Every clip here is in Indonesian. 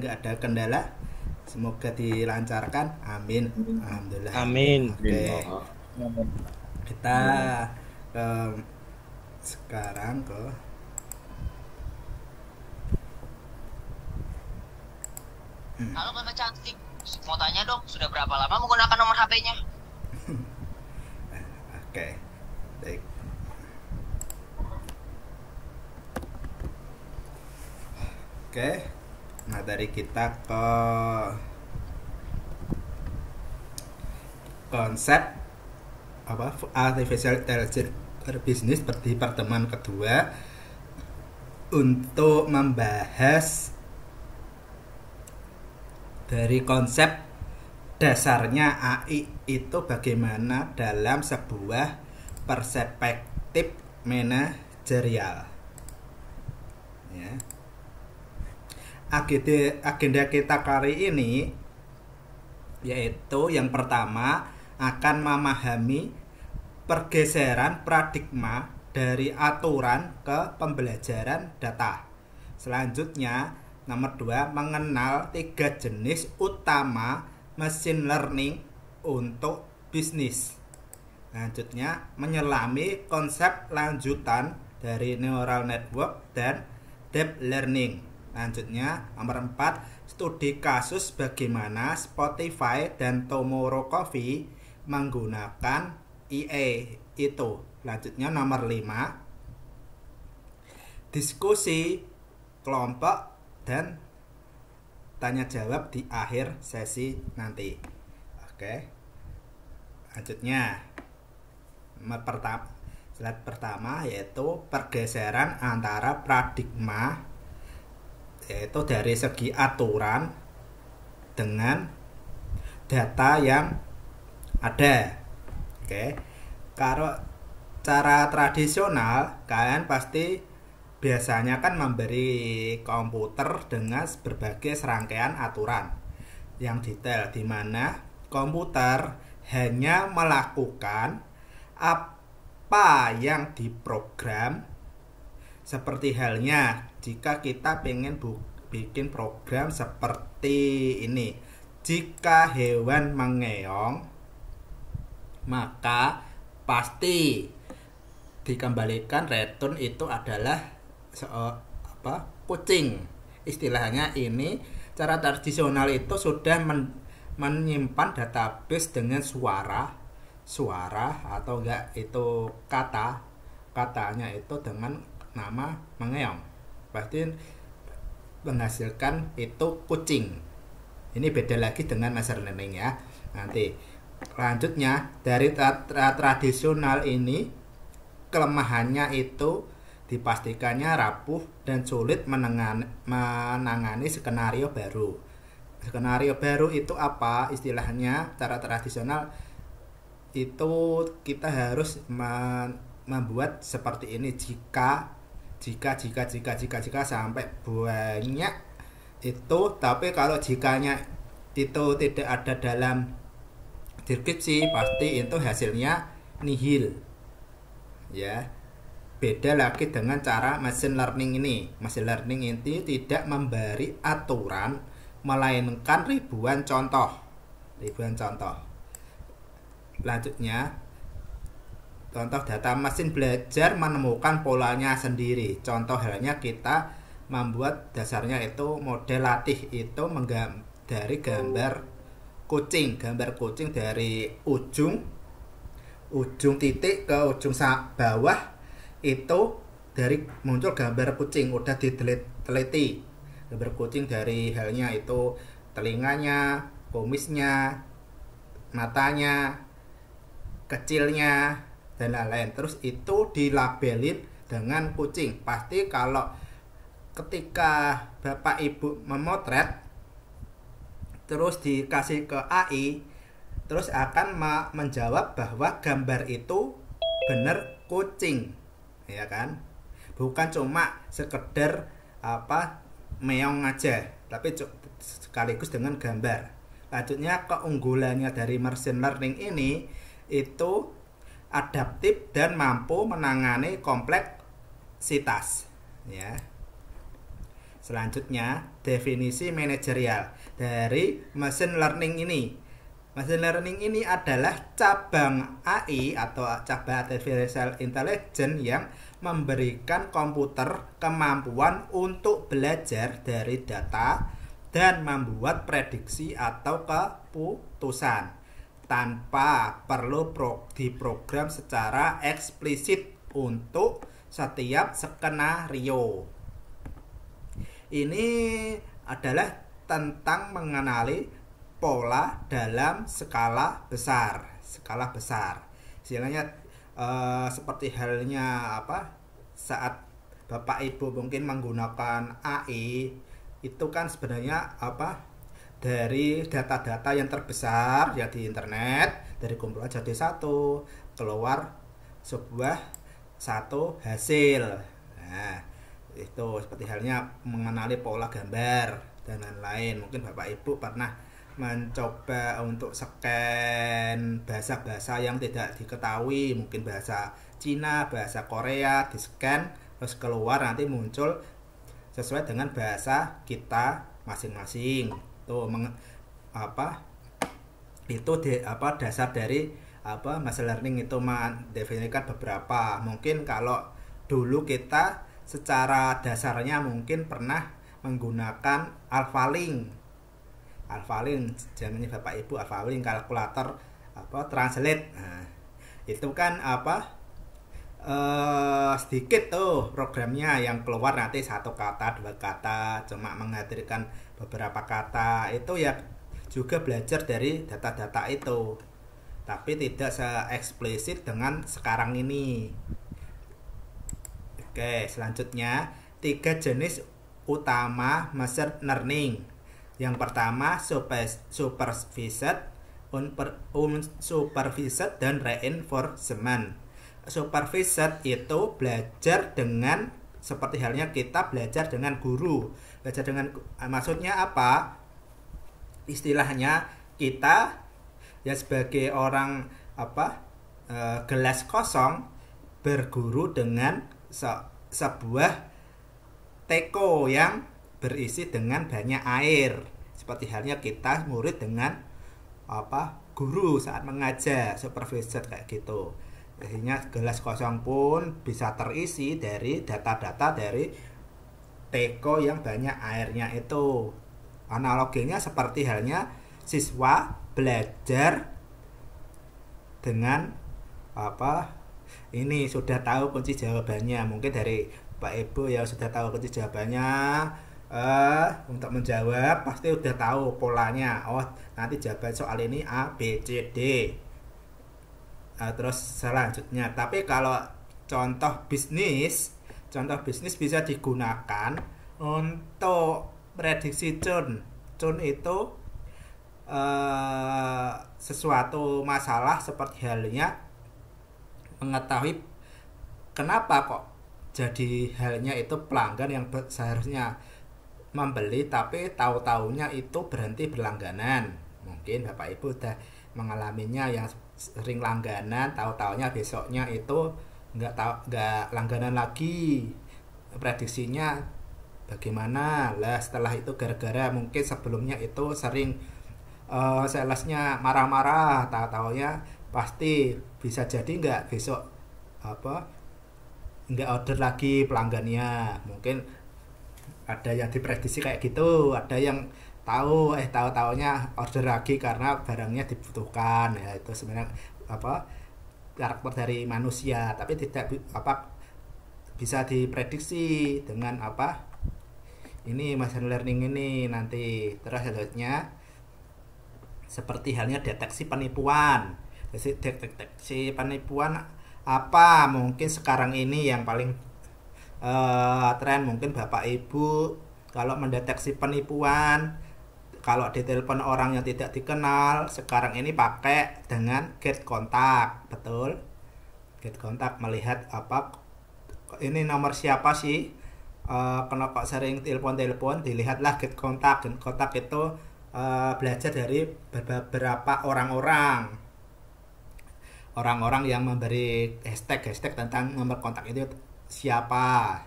nggak ada kendala. Semoga dilancarkan. Amin. Alhamdulillah. Amin. Oke, Amin. kita em, sekarang ke Halo kakak cantik, mau tanya dong, sudah berapa lama menggunakan nomor HP-nya? oke. Baik. Oke. Materi kita ke konsep apa artificial intelligence berbisnis di pertemuan kedua untuk membahas dari konsep dasarnya AI itu bagaimana dalam sebuah perspektif manajerial. Ya. Agenda kita kali ini yaitu yang pertama akan memahami pergeseran paradigma dari aturan ke pembelajaran data. Selanjutnya, nomor 2, mengenal 3 jenis utama machine learning untuk bisnis. Selanjutnya, menyelami konsep lanjutan dari neural network dan deep learning. Selanjutnya, nomor 4, studi kasus bagaimana Spotify dan Tomorrow Coffee menggunakan IA itu. Selanjutnya nomor 5, diskusi kelompok dan tanya jawab di akhir sesi nanti. Oke. Selanjutnya slide pertama yaitu pergeseran antara paradigma yaitu dari segi aturan dengan data yang ada. Oke. Kalau cara tradisional kalian pasti biasanya kan memberi komputer dengan berbagai serangkaian aturan yang detail di mana komputer hanya melakukan apa yang diprogram. Seperti halnya jika kita pengen bikin program seperti ini, jika hewan mengeong maka pasti dikembalikan return itu adalah kucing. Istilahnya ini cara tradisional itu sudah menyimpan database dengan suara atau enggak itu katanya itu dengan nama mengeong, pasti menghasilkan itu kucing. Ini beda lagi dengan machine learning ya. Nanti selanjutnya dari tradisional ini kelemahannya itu dipastikannya rapuh dan sulit menangani skenario baru. Skenario baru itu apa istilahnya? Cara tradisional itu kita harus membuat seperti ini, jika sampai banyak itu. Tapi kalau jikanya itu tidak ada dalam deskripsi pasti itu hasilnya nihil ya. Beda lagi dengan cara machine learning ini. Machine learning ini tidak memberi aturan melainkan ribuan contoh. Selanjutnya, contoh data mesin belajar menemukan polanya sendiri. Contoh halnya kita membuat dasarnya itu model latih itu dari gambar kucing dari ujung titik ke ujung bawah itu dari muncul gambar kucing udah diteliti. Gambar kucing dari halnya itu telinganya, kumisnya, matanya, kecilnya dan lain-lain. Terus itu dilabelin dengan kucing. Pasti kalau ketika Bapak Ibu memotret terus dikasih ke AI, terus akan menjawab bahwa gambar itu benar kucing, ya kan? Bukan cuma sekedar meong aja, tapi sekaligus dengan gambar. Selanjutnya keunggulannya dari machine learning ini itu adaptif dan mampu menangani kompleksitas, ya. Selanjutnya, definisi manajerial dari machine learning ini. Machine learning ini adalah cabang AI atau cabang artificial intelligence yang memberikan komputer kemampuan untuk belajar dari data dan membuat prediksi atau keputusan tanpa perlu diprogram secara eksplisit untuk setiap skenario. Ini adalah tentang mengenali pola dalam skala besar. Istilahnya seperti halnya saat Bapak Ibu mungkin menggunakan AI, itu kan sebenarnya dari data-data yang terbesar ya di internet, dari kumpulan jadi satu, keluar satu hasil. Nah, itu seperti halnya mengenali pola gambar dan lain-lain. Mungkin Bapak Ibu pernah mencoba untuk scan bahasa-bahasa yang tidak diketahui, mungkin bahasa Cina, bahasa Korea, di scan terus keluar nanti muncul sesuai dengan bahasa kita masing-masing. Itu dasar dari machine learning itu mendefinisikan beberapa. Mungkin kalau dulu kita secara dasarnya mungkin pernah menggunakan AlphaLink zamannya Bapak Ibu, AlphaLink kalkulator translate. Nah, itu kan sedikit tuh programnya yang keluar nanti satu kata, dua kata, cuma menghadirkan beberapa kata. Itu ya juga belajar dari data-data itu, tapi tidak se-eksplisit dengan sekarang ini. Oke, selanjutnya 3 jenis utama machine learning. Yang pertama supervised, unsupervised, dan reinforcement. Supervised itu belajar dengan seperti halnya kita belajar dengan guru. Maksudnya apa? Istilahnya kita ya sebagai orang gelas kosong berguru dengan sebuah teko yang berisi dengan banyak air. Seperti halnya kita murid dengan guru saat mengajar, supervisor kayak gitu. Sehingga gelas kosong pun bisa terisi dari data-data dari teko yang banyak airnya itu. Analoginya seperti halnya siswa belajar dengan ini sudah tahu kunci jawabannya. Mungkin dari Pak Ibu ya sudah tahu kunci jawabannya, untuk menjawab pasti udah tahu polanya. Oh, nanti jawaban soal ini A, B, C, D. Terus selanjutnya. Tapi kalau contoh bisnis bisa digunakan untuk prediksi churn. Churn itu sesuatu masalah seperti halnya mengetahui kenapa kok jadi halnya itu pelanggan yang seharusnya membeli tapi tahu-taunya itu berhenti berlangganan. Mungkin Bapak Ibu udah mengalaminya, yang sering langganan tahu-taunya besoknya itu nggak langganan lagi. Prediksinya bagaimana lah setelah itu, gara-gara mungkin sebelumnya itu sering salesnya marah-marah, tahu-taunya pasti bisa jadi nggak besok nggak order lagi pelanggannya. Mungkin ada yang diprediksi kayak gitu, ada yang tahu-taunya order lagi karena barangnya dibutuhkan. Ya itu sebenarnya karakter dari manusia, tapi tidak bisa diprediksi dengan ini machine learning ini nanti. Terus selanjutnya seperti halnya deteksi penipuan. Deteksi penipuan mungkin sekarang ini yang paling tren. Mungkin Bapak Ibu kalau mendeteksi penipuan, kalau ditelepon orang yang tidak dikenal, sekarang ini pakai dengan get kontak. Betul, get kontak, melihat ini nomor siapa sih, kenapa sering telepon, dilihatlah get kontak. Get kontak itu belajar dari beberapa orang-orang yang memberi hashtag tentang nomor kontak itu siapa.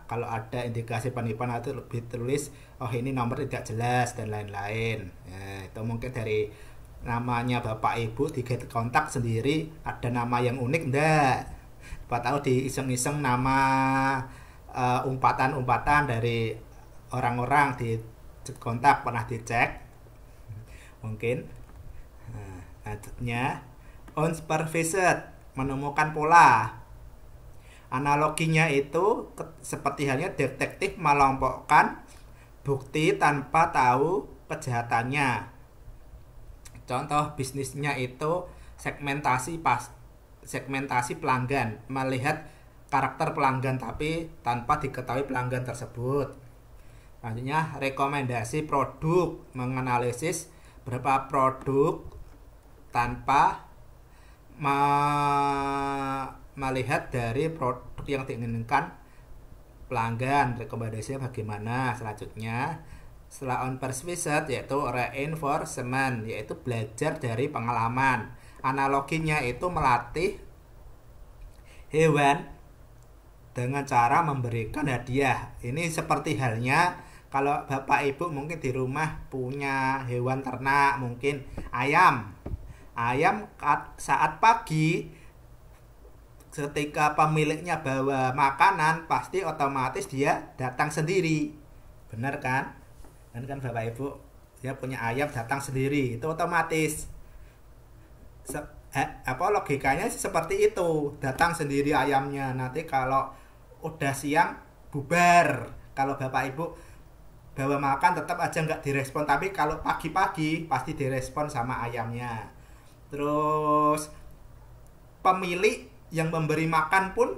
kalau ada indikasi penipuan itu lebih tulis oh ini nomor tidak jelas dan lain-lain. Nah, itu mungkin dari namanya bapak ibu di get kontak sendiri ada nama yang unik enggak, apa tahu di iseng-iseng nama umpatan-umpatan dari orang-orang di get kontak pernah dicek mungkin. Nah, selanjutnya unsupervised, menemukan pola. Analoginya itu seperti halnya detektif melompokkan bukti tanpa tahu kejahatannya. Contoh bisnisnya itu segmentasi pelanggan, melihat karakter pelanggan tapi tanpa diketahui pelanggan tersebut. Selanjutnya rekomendasi produk, menganalisis berapa produk tanpa melihat dari produk yang diinginkan pelanggan, rekomendasinya bagaimana. Selanjutnya setelah unpersuaded yaitu reinforcement, yaitu belajar dari pengalaman. Analoginya itu melatih hewan dengan cara memberikan hadiah. Ini seperti halnya kalau bapak ibu mungkin di rumah punya hewan ternak, mungkin ayam saat pagi ketika pemiliknya bawa makanan pasti otomatis dia datang sendiri, benar kan? Kan bapak ibu dia punya ayam datang sendiri, itu otomatis logikanya seperti itu, datang sendiri ayamnya. Nanti kalau udah siang bubar, kalau bapak ibu bawa makan tetap aja nggak direspon, tapi kalau pagi-pagi pasti direspon sama ayamnya. Terus pemilik yang memberi makan pun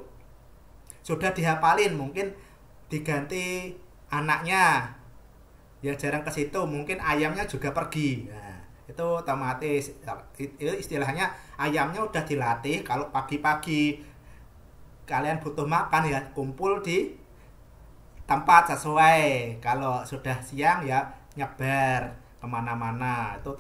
sudah dihafalin, mungkin diganti anaknya ya jarang ke situ, mungkin ayamnya juga pergi. Nah, itu otomatis itu istilahnya ayamnya udah dilatih kalau pagi-pagi kalian butuh makan ya kumpul di tempat sesuai, kalau sudah siang ya nyebar kemana-mana. Itu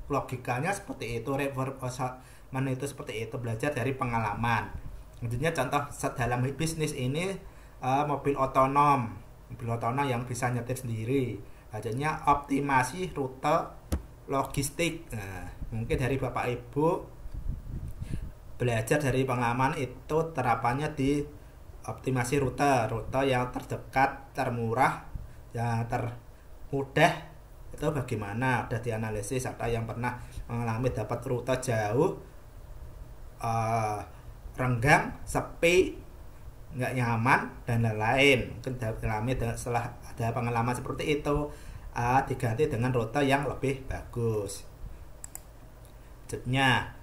logikanya seperti itu, reinforcement itu seperti itu, belajar dari pengalaman. Selanjutnya contoh dalam bisnis ini mobil otonom yang bisa nyetir sendiri. Selanjutnya optimasi rute logistik. Nah, mungkin dari bapak ibu belajar dari pengalaman itu terapannya di optimasi rute yang terdekat, termurah, yang termudah. Itu bagaimana udah dianalisis, ada yang pernah mengalami dapat rute jauh, renggang, sepi, nggak nyaman dan lain-lain. Mungkin setelah ada pengalaman seperti itu diganti dengan rute yang lebih bagus. Selanjutnya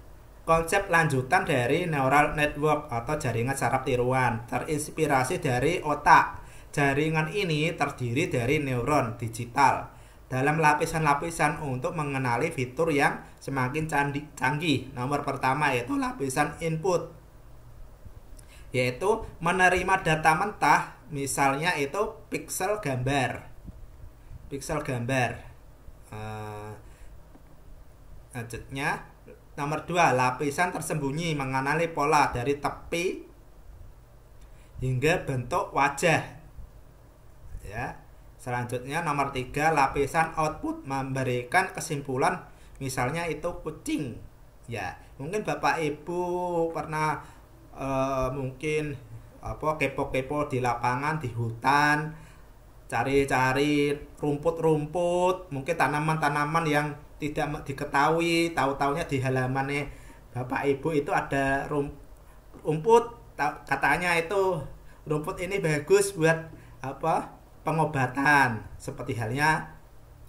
konsep lanjutan dari neural network atau jaringan saraf tiruan terinspirasi dari otak. Jaringan ini terdiri dari neuron digital dalam lapisan-lapisan untuk mengenali fitur yang semakin canggih. Nomor pertama yaitu lapisan input, yaitu menerima data mentah, misalnya itu piksel gambar. Selanjutnya nomor 2 lapisan tersembunyi, mengenali pola dari tepi hingga bentuk wajah ya. Selanjutnya nomor 3 lapisan output, memberikan kesimpulan, misalnya itu kucing ya. Mungkin bapak ibu pernah mungkin kepo-kepo di lapangan, di hutan, cari-cari rumput-rumput, mungkin tanaman-tanaman yang tidak diketahui, tahu-taunya di halamannya bapak ibu itu ada rumput, katanya itu rumput ini bagus buat pengobatan. Seperti halnya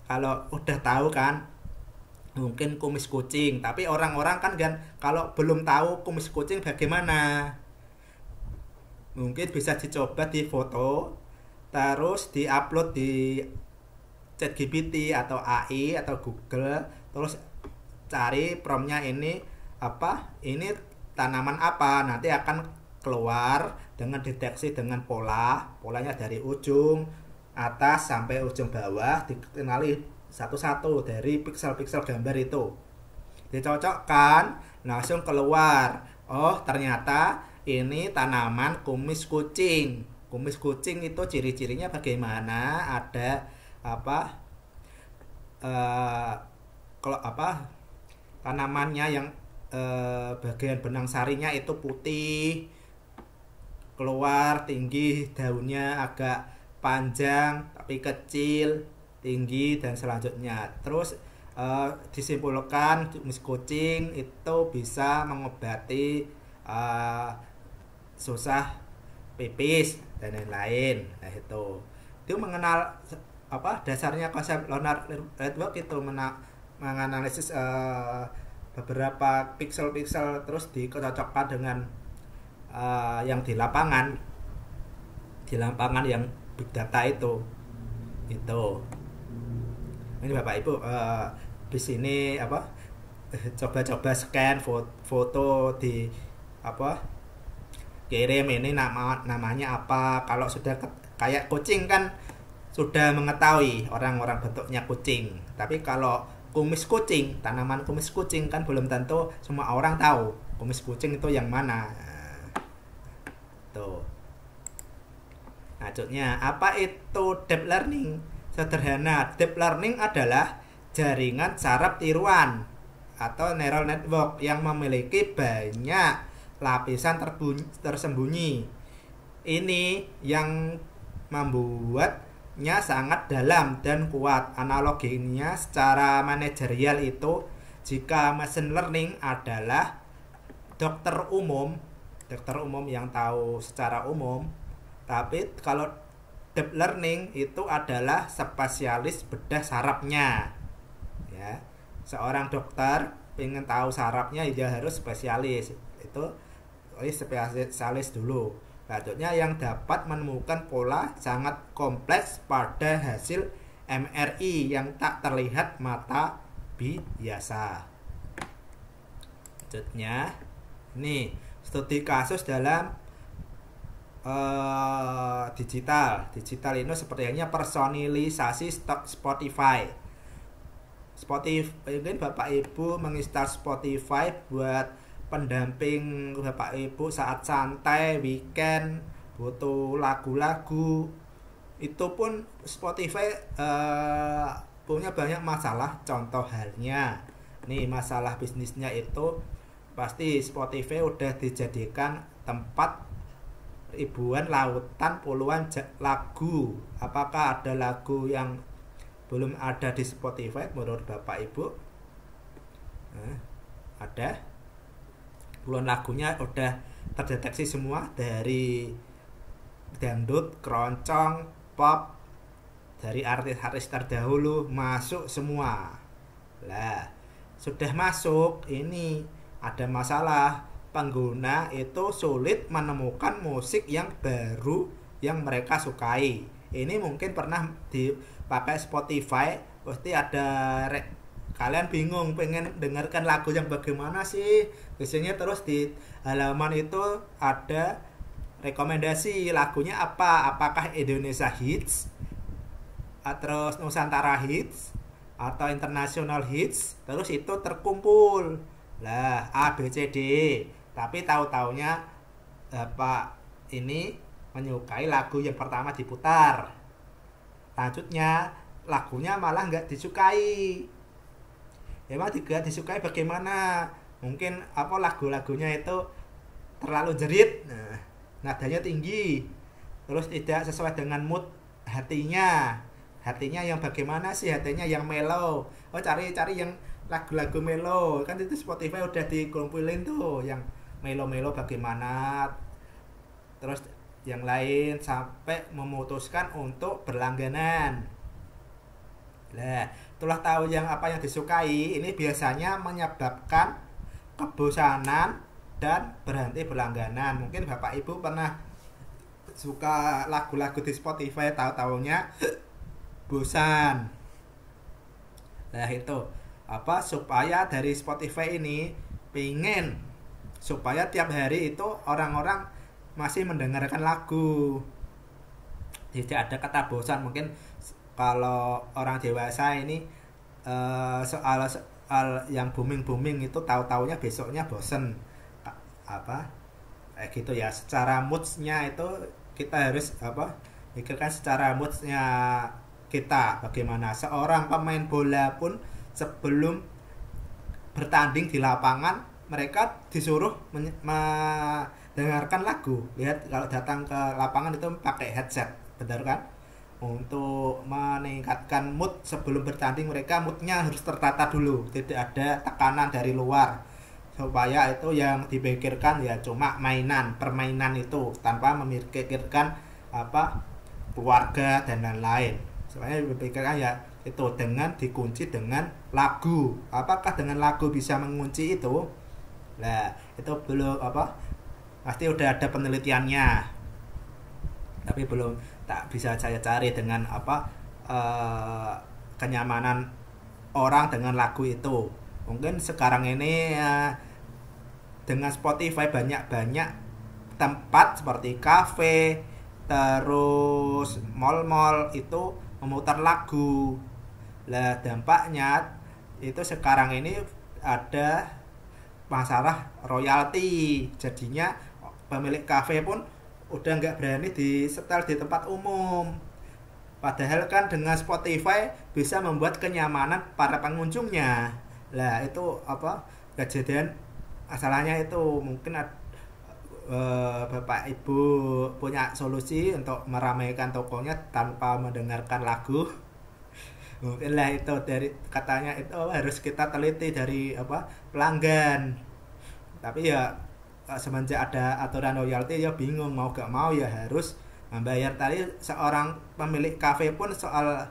kalau udah tahu kan mungkin kumis kucing, tapi orang-orang kan kalau belum tahu kumis kucing bagaimana, mungkin bisa dicoba di foto terus diupload di ChatGPT atau AI atau Google, terus cari promptnya ini tanaman apa, nanti akan keluar dengan deteksi dengan polanya dari ujung atas sampai ujung bawah, dikenali satu-satu dari piksel-piksel gambar itu, dicocokkan langsung keluar, oh ternyata ini tanaman kumis kucing Kumis kucing itu ciri-cirinya bagaimana? Ada apa? eh Kalau apa, tanamannya yang bagian benang sarinya itu putih, keluar tinggi, daunnya agak panjang tapi kecil, tinggi dan selanjutnya. Terus disimpulkan kumis kucing itu bisa mengobati eh, susah pipis dan lain-lain. Nah itu mengenal apa dasarnya konsep Leonard Redwood itu menganalisis beberapa pixel-pixel terus dicocokkan dengan yang di lapangan yang big data itu ini Bapak Ibu di sini apa coba-coba scan foto di apa kirim ini namanya apa. Kalau sudah kayak kucing kan sudah mengetahui orang-orang bentuknya kucing, tapi kalau kumis kucing, tanaman kumis kucing kan belum tentu semua orang tahu kumis kucing itu yang mana. Tuh. Selanjutnya, apa itu deep learning? Sederhana, deep learning adalah jaringan saraf tiruan atau neural network yang memiliki banyak lapisan tersembunyi. Ini yang membuatnya sangat dalam dan kuat. Analoginya secara manajerial itu, jika machine learning adalah dokter umum yang tahu secara umum, tapi kalau deep learning itu adalah spesialis bedah sarafnya. Ya, seorang dokter ingin tahu sarafnya ya harus spesialis. Itu spesialis dulu. Selanjutnya yang dapat menemukan pola sangat kompleks pada hasil MRI yang tak terlihat mata biasa. Selanjutnya, nih studi kasus dalam digital ini sepertinya personalisasi Spotify. Mungkin Bapak Ibu menginstal Spotify buat pendamping Bapak Ibu saat santai, weekend, butuh lagu-lagu. Itu pun Spotify punya banyak masalah. Contoh halnya nih, masalah bisnisnya itu pasti Spotify udah dijadikan tempat ribuan lautan puluhan lagu. Apakah ada lagu yang belum ada di Spotify menurut Bapak Ibu? Ada. Puluhan lagunya udah terdeteksi semua, dari dangdut, keroncong, pop, dari artis-artis terdahulu masuk semua. Lah, sudah masuk, ini ada masalah. Pengguna itu sulit menemukan musik yang baru yang mereka sukai. Ini mungkin pernah dipakai Spotify, pasti ada kalian bingung pengen dengarkan lagu yang bagaimana sih. Biasanya terus di halaman itu ada rekomendasi lagunya apakah Indonesia hits, terus Nusantara hits, atau international hits. Terus itu terkumpul lah A B C D. Tapi tahu-taunya Bapak ini menyukai lagu yang pertama diputar, selanjutnya lagunya malah nggak disukai. Emang tidak disukai bagaimana? Mungkin lagu-lagunya itu terlalu jerit, nadanya tinggi, terus tidak sesuai dengan mood hatinya yang bagaimana sih, hatinya yang mellow. Cari yang lagu-lagu mellow, kan itu Spotify udah dikumpulin tuh yang mellow bagaimana, terus yang lain, sampai memutuskan untuk berlangganan. Nah, itulah tahu yang apa yang disukai. Ini biasanya menyebabkan kebosanan dan berhenti berlangganan. Mungkin Bapak Ibu pernah suka lagu-lagu di Spotify, tahu-taunya bosan. Nah, itu supaya dari Spotify ini pingin supaya tiap hari itu orang-orang masih mendengarkan lagu, tidak ada kata bosan. Mungkin kalau orang dewasa ini soal yang booming itu tahu-taunya besoknya bosen kayak gitu ya. Secara moodsnya itu kita harus pikirkan secara moodnya kita bagaimana. Seorang pemain bola pun sebelum bertanding di lapangan mereka disuruh mendengarkan lagu. Lihat kalau datang ke lapangan itu pakai headset, benar kan? Untuk meningkatkan mood sebelum bertanding, mereka moodnya harus tertata dulu, tidak ada tekanan dari luar, supaya itu yang dipikirkan ya cuma permainan itu tanpa memikirkan keluarga dan lain-lain. Soalnya dipikirkan ya itu dengan dikunci dengan lagu. Apakah dengan lagu bisa mengunci itu? Nah, itu belum pasti udah ada penelitiannya, tapi belum tak bisa saya cari dengan kenyamanan orang dengan lagu itu. Mungkin sekarang ini dengan Spotify banyak tempat seperti kafe, terus mall-mall itu memutar lagu. Lah dampaknya itu sekarang ini ada masalah royalti, jadinya pemilik kafe pun udah nggak berani disetel di tempat umum. Padahal kan dengan Spotify bisa membuat kenyamanan para pengunjungnya. Lah itu kejadian masalahnya itu mungkin Bapak Ibu punya solusi untuk meramaikan tokonya tanpa mendengarkan lagu. Mungkin lah itu dari katanya itu harus kita teliti dari pelanggan. Tapi ya semenjak ada aturan royalti ya bingung, mau gak mau ya harus membayar. Tadi seorang pemilik kafe pun soal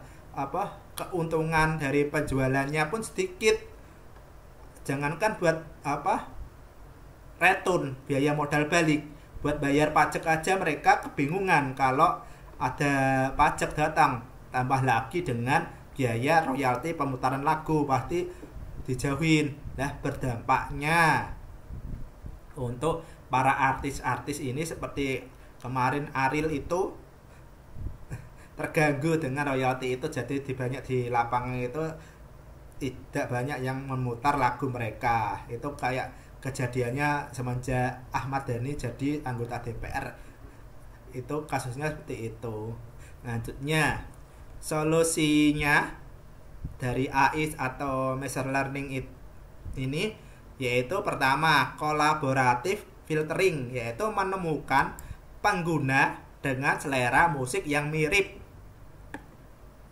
keuntungan dari penjualannya pun sedikit. Jangankan buat return, biaya modal balik, buat bayar pajak aja mereka kebingungan kalau ada pajak datang, tambah lagi dengan biaya royalti pemutaran lagu pasti dijauhin. Nah, berdampaknya untuk para artis-artis ini seperti kemarin Ariel itu terganggu dengan royalti itu, jadi banyak di lapangan itu tidak banyak yang memutar lagu mereka. Itu kayak kejadiannya semenjak Ahmad Dhani jadi anggota DPR, itu kasusnya seperti itu. Lanjutnya solusinya dari AI atau machine learning ini yaitu pertama kolaboratif filtering, yaitu menemukan pengguna dengan selera musik yang mirip.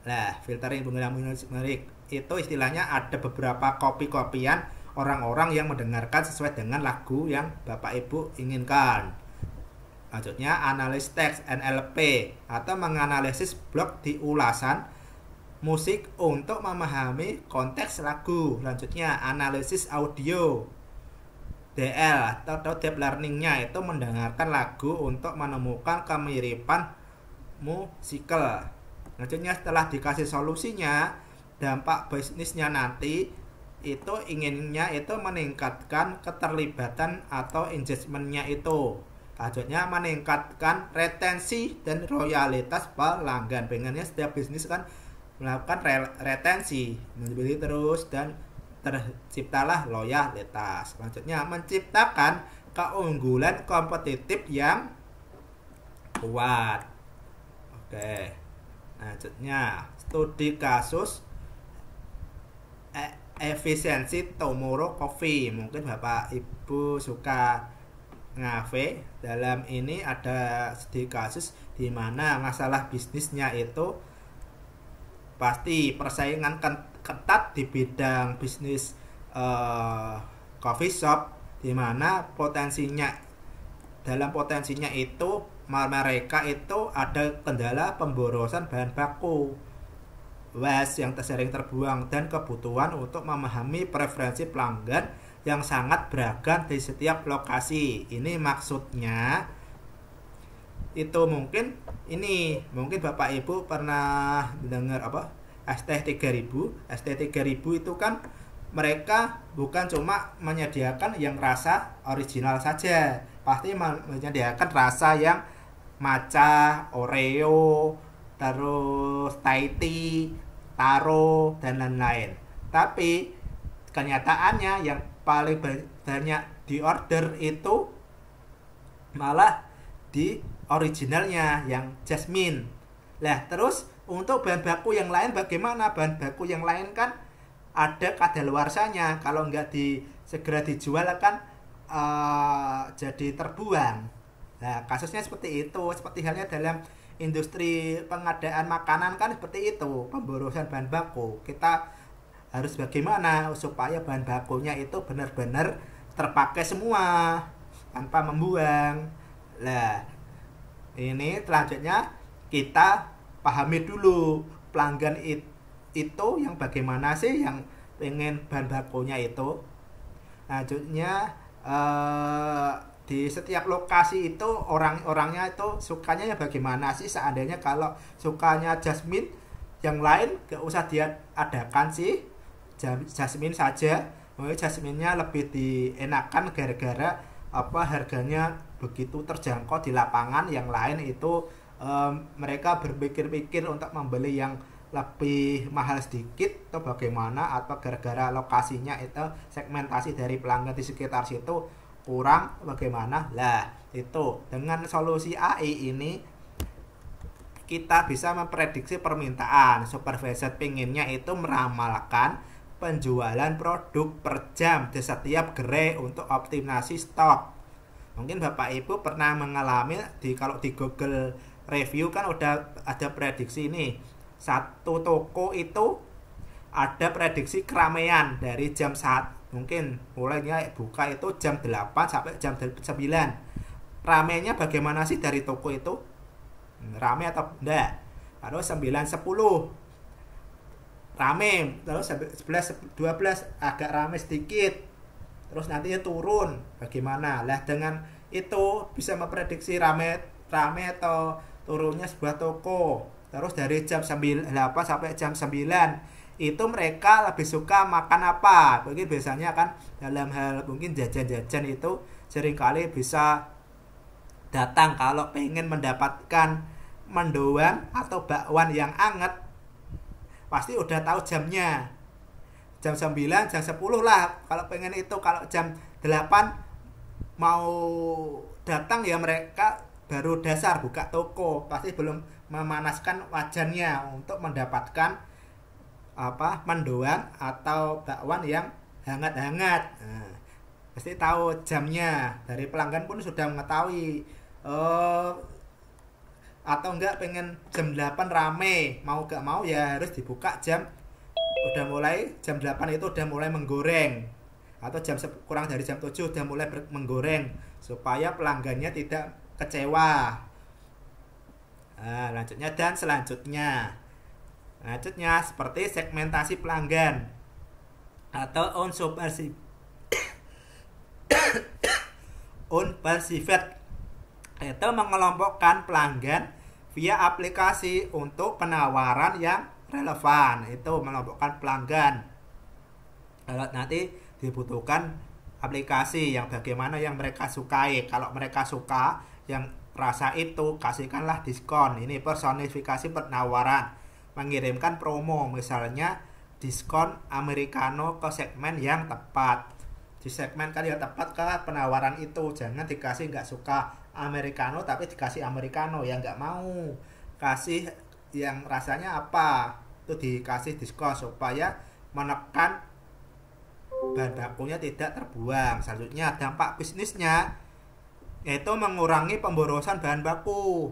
Nah, filtering pengguna musik mirip itu istilahnya ada beberapa kopi-kopian orang-orang yang mendengarkan sesuai dengan lagu yang Bapak Ibu inginkan. Lanjutnya analisis teks NLP atau menganalisis blok di ulasan musik untuk memahami konteks lagu. Lanjutnya analisis audio DL atau deep learningnya itu mendengarkan lagu untuk menemukan kemiripan musikal. Lanjutnya setelah dikasih solusinya, dampak bisnisnya nanti itu inginnya itu meningkatkan keterlibatan atau engagementnya itu. Lanjutnya meningkatkan retensi dan royalitas pelanggan. Pengennya setiap bisnis kan melakukan retensi, membeli terus dan terciptalah loyalitas. Lanjutnya menciptakan keunggulan kompetitif yang kuat. Oke. Lanjutnya studi kasus efisiensi Tomorrow Coffee. Mungkin Bapak Ibu suka ngafe. Dalam ini ada studi kasus di mana masalah bisnisnya itu pasti persaingan ketat di bidang bisnis coffee shop, di mana dalam potensinya itu mereka itu ada kendala pemborosan bahan baku, waste yang sering terbuang, dan kebutuhan untuk memahami preferensi pelanggan yang sangat beragam di setiap lokasi. Ini maksudnya itu mungkin Bapak Ibu pernah mendengar ST3000. ST3000 itu kan mereka bukan cuma menyediakan yang rasa original saja, pasti menyediakan rasa yang matcha, Oreo, terus Thai tea, taro, dan lain-lain. Tapi kenyataannya yang paling banyak diorder itu malah di originalnya yang jasmine. Lah terus untuk bahan baku yang lain bagaimana? Bahan baku yang lain kan ada kadaluarsanya, kalau nggak segera dijual kan jadi terbuang. Nah kasusnya seperti itu, seperti halnya dalam industri pengadaan makanan kan seperti itu, pemborosan bahan baku. Kita harus bagaimana supaya bahan bakunya itu benar-benar terpakai semua tanpa membuang. Nah ini selanjutnya kita pahami dulu pelanggan itu yang bagaimana sih, yang pengen bahan bakunya itu. Lanjutnya di setiap lokasi itu orang-orangnya itu sukanya yang bagaimana sih. Seandainya kalau sukanya jasmine, yang lain gak usah dia adakan sih, jasmine saja. Jasmine-nya lebih dienakan gara-gara harganya begitu terjangkau di lapangan. Yang lain itu mereka berpikir-pikir untuk membeli yang lebih mahal sedikit atau bagaimana, atau gara-gara lokasinya itu segmentasi dari pelanggan di sekitar situ kurang bagaimana. Lah itu dengan solusi AI ini kita bisa memprediksi permintaan. Supervisor pengennya itu meramalkan penjualan produk per jam di setiap gerai untuk optimasi stok. Mungkin Bapak Ibu pernah mengalami kalau di Google review kan udah ada prediksi ini. Satu toko itu ada prediksi keramaian dari jam 1, mungkin mulainya buka itu jam 8 sampai jam 9. Ramainya bagaimana sih dari toko itu? Ramai atau enggak? Lalu 9, 10 rame, terus 11, 12 agak rame sedikit, terus nantinya turun bagaimana. Lah dengan itu bisa memprediksi rame atau turunnya sebuah toko. Terus dari jam 8 sampai jam 9 itu mereka lebih suka makan apa. Mungkin biasanya kan dalam hal mungkin jajan-jajan itu seringkali bisa datang kalau pengen mendapatkan mendoan atau bakwan yang anget, pasti udah tahu jamnya. Jam 9, jam 10 lah kalau pengen itu. Kalau jam 8 mau datang ya mereka baru dasar buka toko, pasti belum memanaskan wajannya untuk mendapatkan mendoan atau bakwan yang hangat-hangat. Nah, pasti tahu jamnya. Dari pelanggan pun sudah mengetahui. Atau enggak pengen jam 8 rame, mau gak mau ya harus dibuka udah mulai jam 8 itu udah mulai menggoreng, atau kurang dari jam 7 udah mulai menggoreng supaya pelanggannya tidak kecewa. Nah, selanjutnya seperti segmentasi pelanggan atau unperceived, itu mengelompokkan pelanggan via aplikasi untuk penawaran yang relevan. Itu mengelompokkan pelanggan. Kalau nanti dibutuhkan aplikasi yang bagaimana yang mereka sukai. Kalau mereka suka yang rasa itu, kasihkanlah diskon. Ini personifikasi penawaran, mengirimkan promo, misalnya diskon americano ke segmen yang tepat. Disegmenkan yang tepat ke penawaran itu. Jangan dikasih nggak suka americano tapi dikasih americano, ya nggak mau. Kasih yang rasanya apa, itu dikasih diskon supaya menekan bahan bakunya tidak terbuang. Selanjutnya dampak bisnisnya yaitu mengurangi pemborosan bahan baku.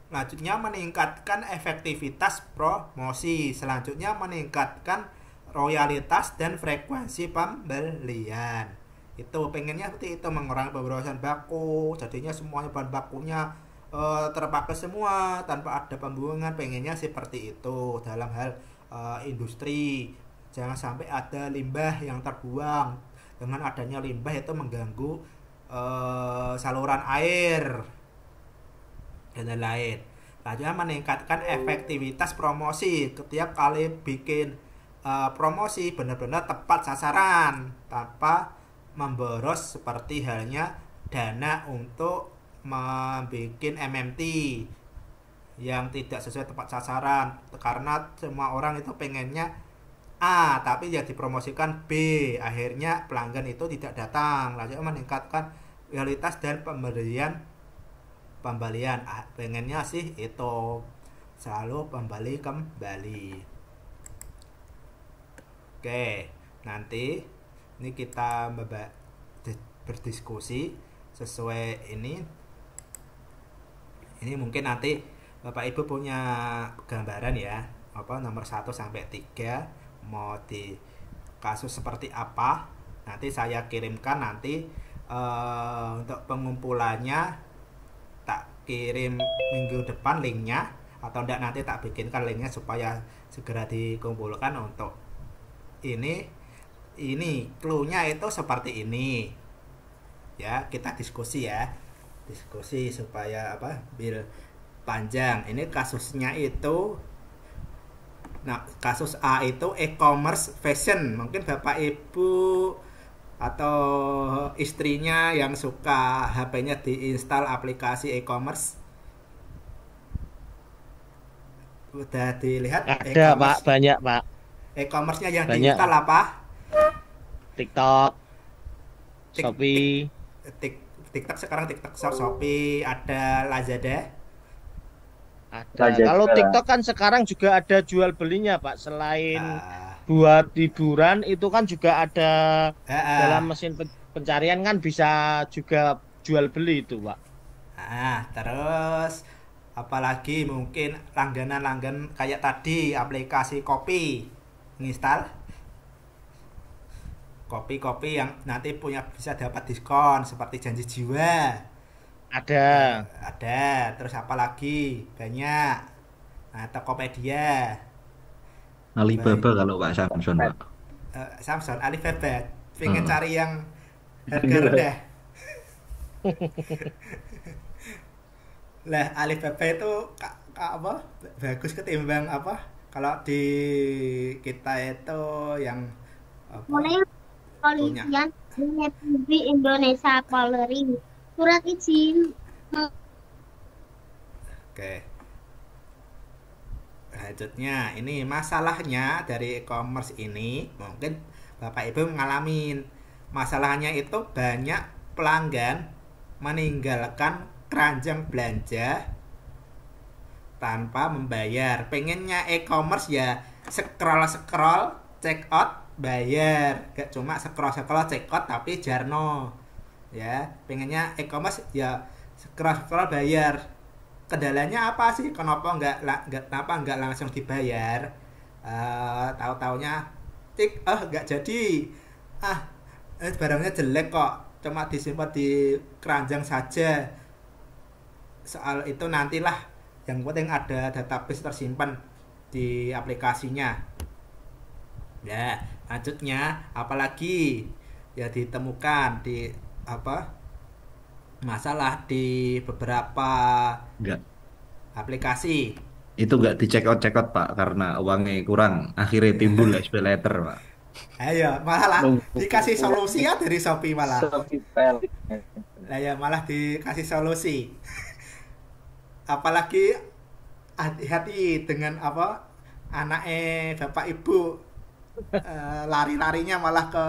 Selanjutnya meningkatkan efektivitas promosi. Selanjutnya meningkatkan royalitas dan frekuensi pembelian. Itu pengennya seperti itu, mengurangi pemborosan baku. Jadinya semuanya bahan bakunya terpakai semua tanpa ada pembuangan. Pengennya seperti itu dalam hal industri. Jangan sampai ada limbah yang terbuang. Dengan adanya limbah itu mengganggu saluran air dan lain-lain. Selanjutnya meningkatkan efektivitas promosi. Setiap kali bikin promosi benar-benar tepat sasaran tanpa memboros, seperti halnya dana untuk membuat MMT yang tidak sesuai tepat sasaran, karena semua orang itu pengennya A tapi ya dipromosikan B, akhirnya pelanggan itu tidak datang. Lanjut meningkatkan kualitas dan pemberian pembalian. Pengennya sih itu selalu kembali. Oke, nanti ini kita berdiskusi sesuai ini. Ini mungkin nanti Bapak Ibu punya gambaran ya, apa nomor 1 sampai 3 mau di kasus seperti apa. Nanti saya kirimkan nanti untuk pengumpulannya tak kirim minggu depan linknya, atau enggak nanti tak bikinkan linknya supaya segera dikumpulkan untuk ini clue-nya itu seperti ini. Ya, kita diskusi supaya biar panjang. Ini kasusnya itu, nah kasus A itu e-commerce fashion. Mungkin Bapak Ibu atau istrinya yang suka HP-nya diinstal aplikasi e-commerce, udah dilihat ada Pak, banyak Pak. E-commerce-nya yang banyak. diinstal apa? TikTok, Shopee. TikTok sekarang TikTok Shop, Shopee, ada Lazada. Ada. Kalau TikTok kan sekarang juga ada jual belinya Pak. Selain buat hiburan itu kan juga ada dalam mesin pencarian kan bisa juga jual beli itu Pak. Terus apalagi mungkin langganan kayak tadi aplikasi kopi, nginstal kopi yang nanti bisa dapat diskon seperti Janji Jiwa. Ada. Terus apalagi banyak. Tokopedia, Alibaba. Kalau Pak Samson Pak, Samson, Alibaba pengen cari yang harga rendah. Lah Alibaba itu apa bagus ketimbang apa kalau di kita itu yang mulai polisian Republik Indonesia Polri surat izin. Oke, selanjutnya ini masalahnya dari e-commerce ini, mungkin Bapak Ibu mengalami masalahnya itu banyak pelanggan meninggalkan keranjang belanja tanpa membayar. Pengennya e-commerce ya scroll check out bayar, gak cuma scroll check out tapi jarno ya. Pengennya e-commerce ya scroll bayar. Kendalanya apa sih? Kenapa nggak langsung dibayar? Tahu-taunya nggak jadi. Barangnya jelek kok, cuma disimpan di keranjang saja. Soal itu nantilah, yang penting ada database tersimpan di aplikasinya. Ya, lanjutnya apalagi ya ditemukan di masalah di beberapa aplikasi. Itu nggak di check out Pak, karena uangnya kurang, akhirnya timbul pay later Pak. Ayo malah dikasih solusi ya dari Shopee malah. Malah dikasih solusi. Apalagi hati-hati dengan anaknya Bapak Ibu lari-larinya malah ke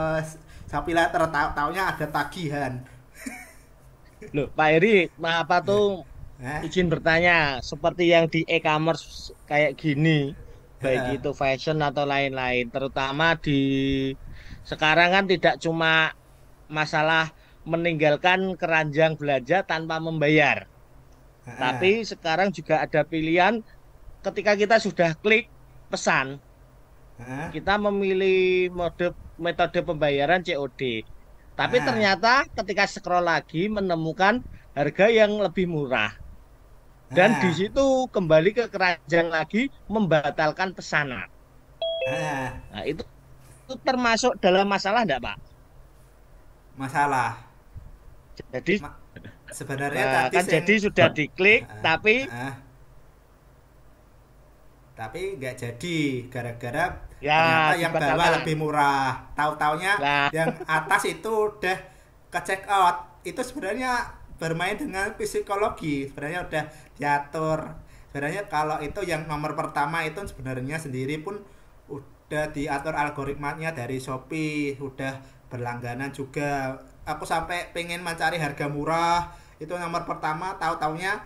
Shopee later, taunya ada tagihan. Loh Pak Eri, apa tuh izin bertanya, seperti yang di e-commerce kayak gini, baik itu fashion atau lain-lain, terutama di sekarang kan tidak cuma masalah meninggalkan keranjang belanja tanpa membayar, tapi sekarang juga ada pilihan ketika kita sudah klik pesan, kita memilih metode pembayaran COD. Tapi ternyata ketika scroll lagi menemukan harga yang lebih murah. Dan di situ kembali ke keranjang lagi membatalkan pesanan. Nah, itu termasuk dalam masalah enggak, Pak? Masalah. Jadi sebenarnya tadi kan jadi sudah diklik tapi nggak jadi gara-gara ya, ternyata yang bawah lebih murah. Tahu-taunya yang atas itu udah ke check out. Itu sebenarnya bermain dengan psikologi. Sebenarnya udah diatur. Sebenarnya kalau itu yang nomor pertama itu sebenarnya sendiri pun udah diatur algoritmanya dari Shopee, udah berlangganan juga. Aku sampai pengen mencari harga murah, itu nomor pertama, tahu-taunya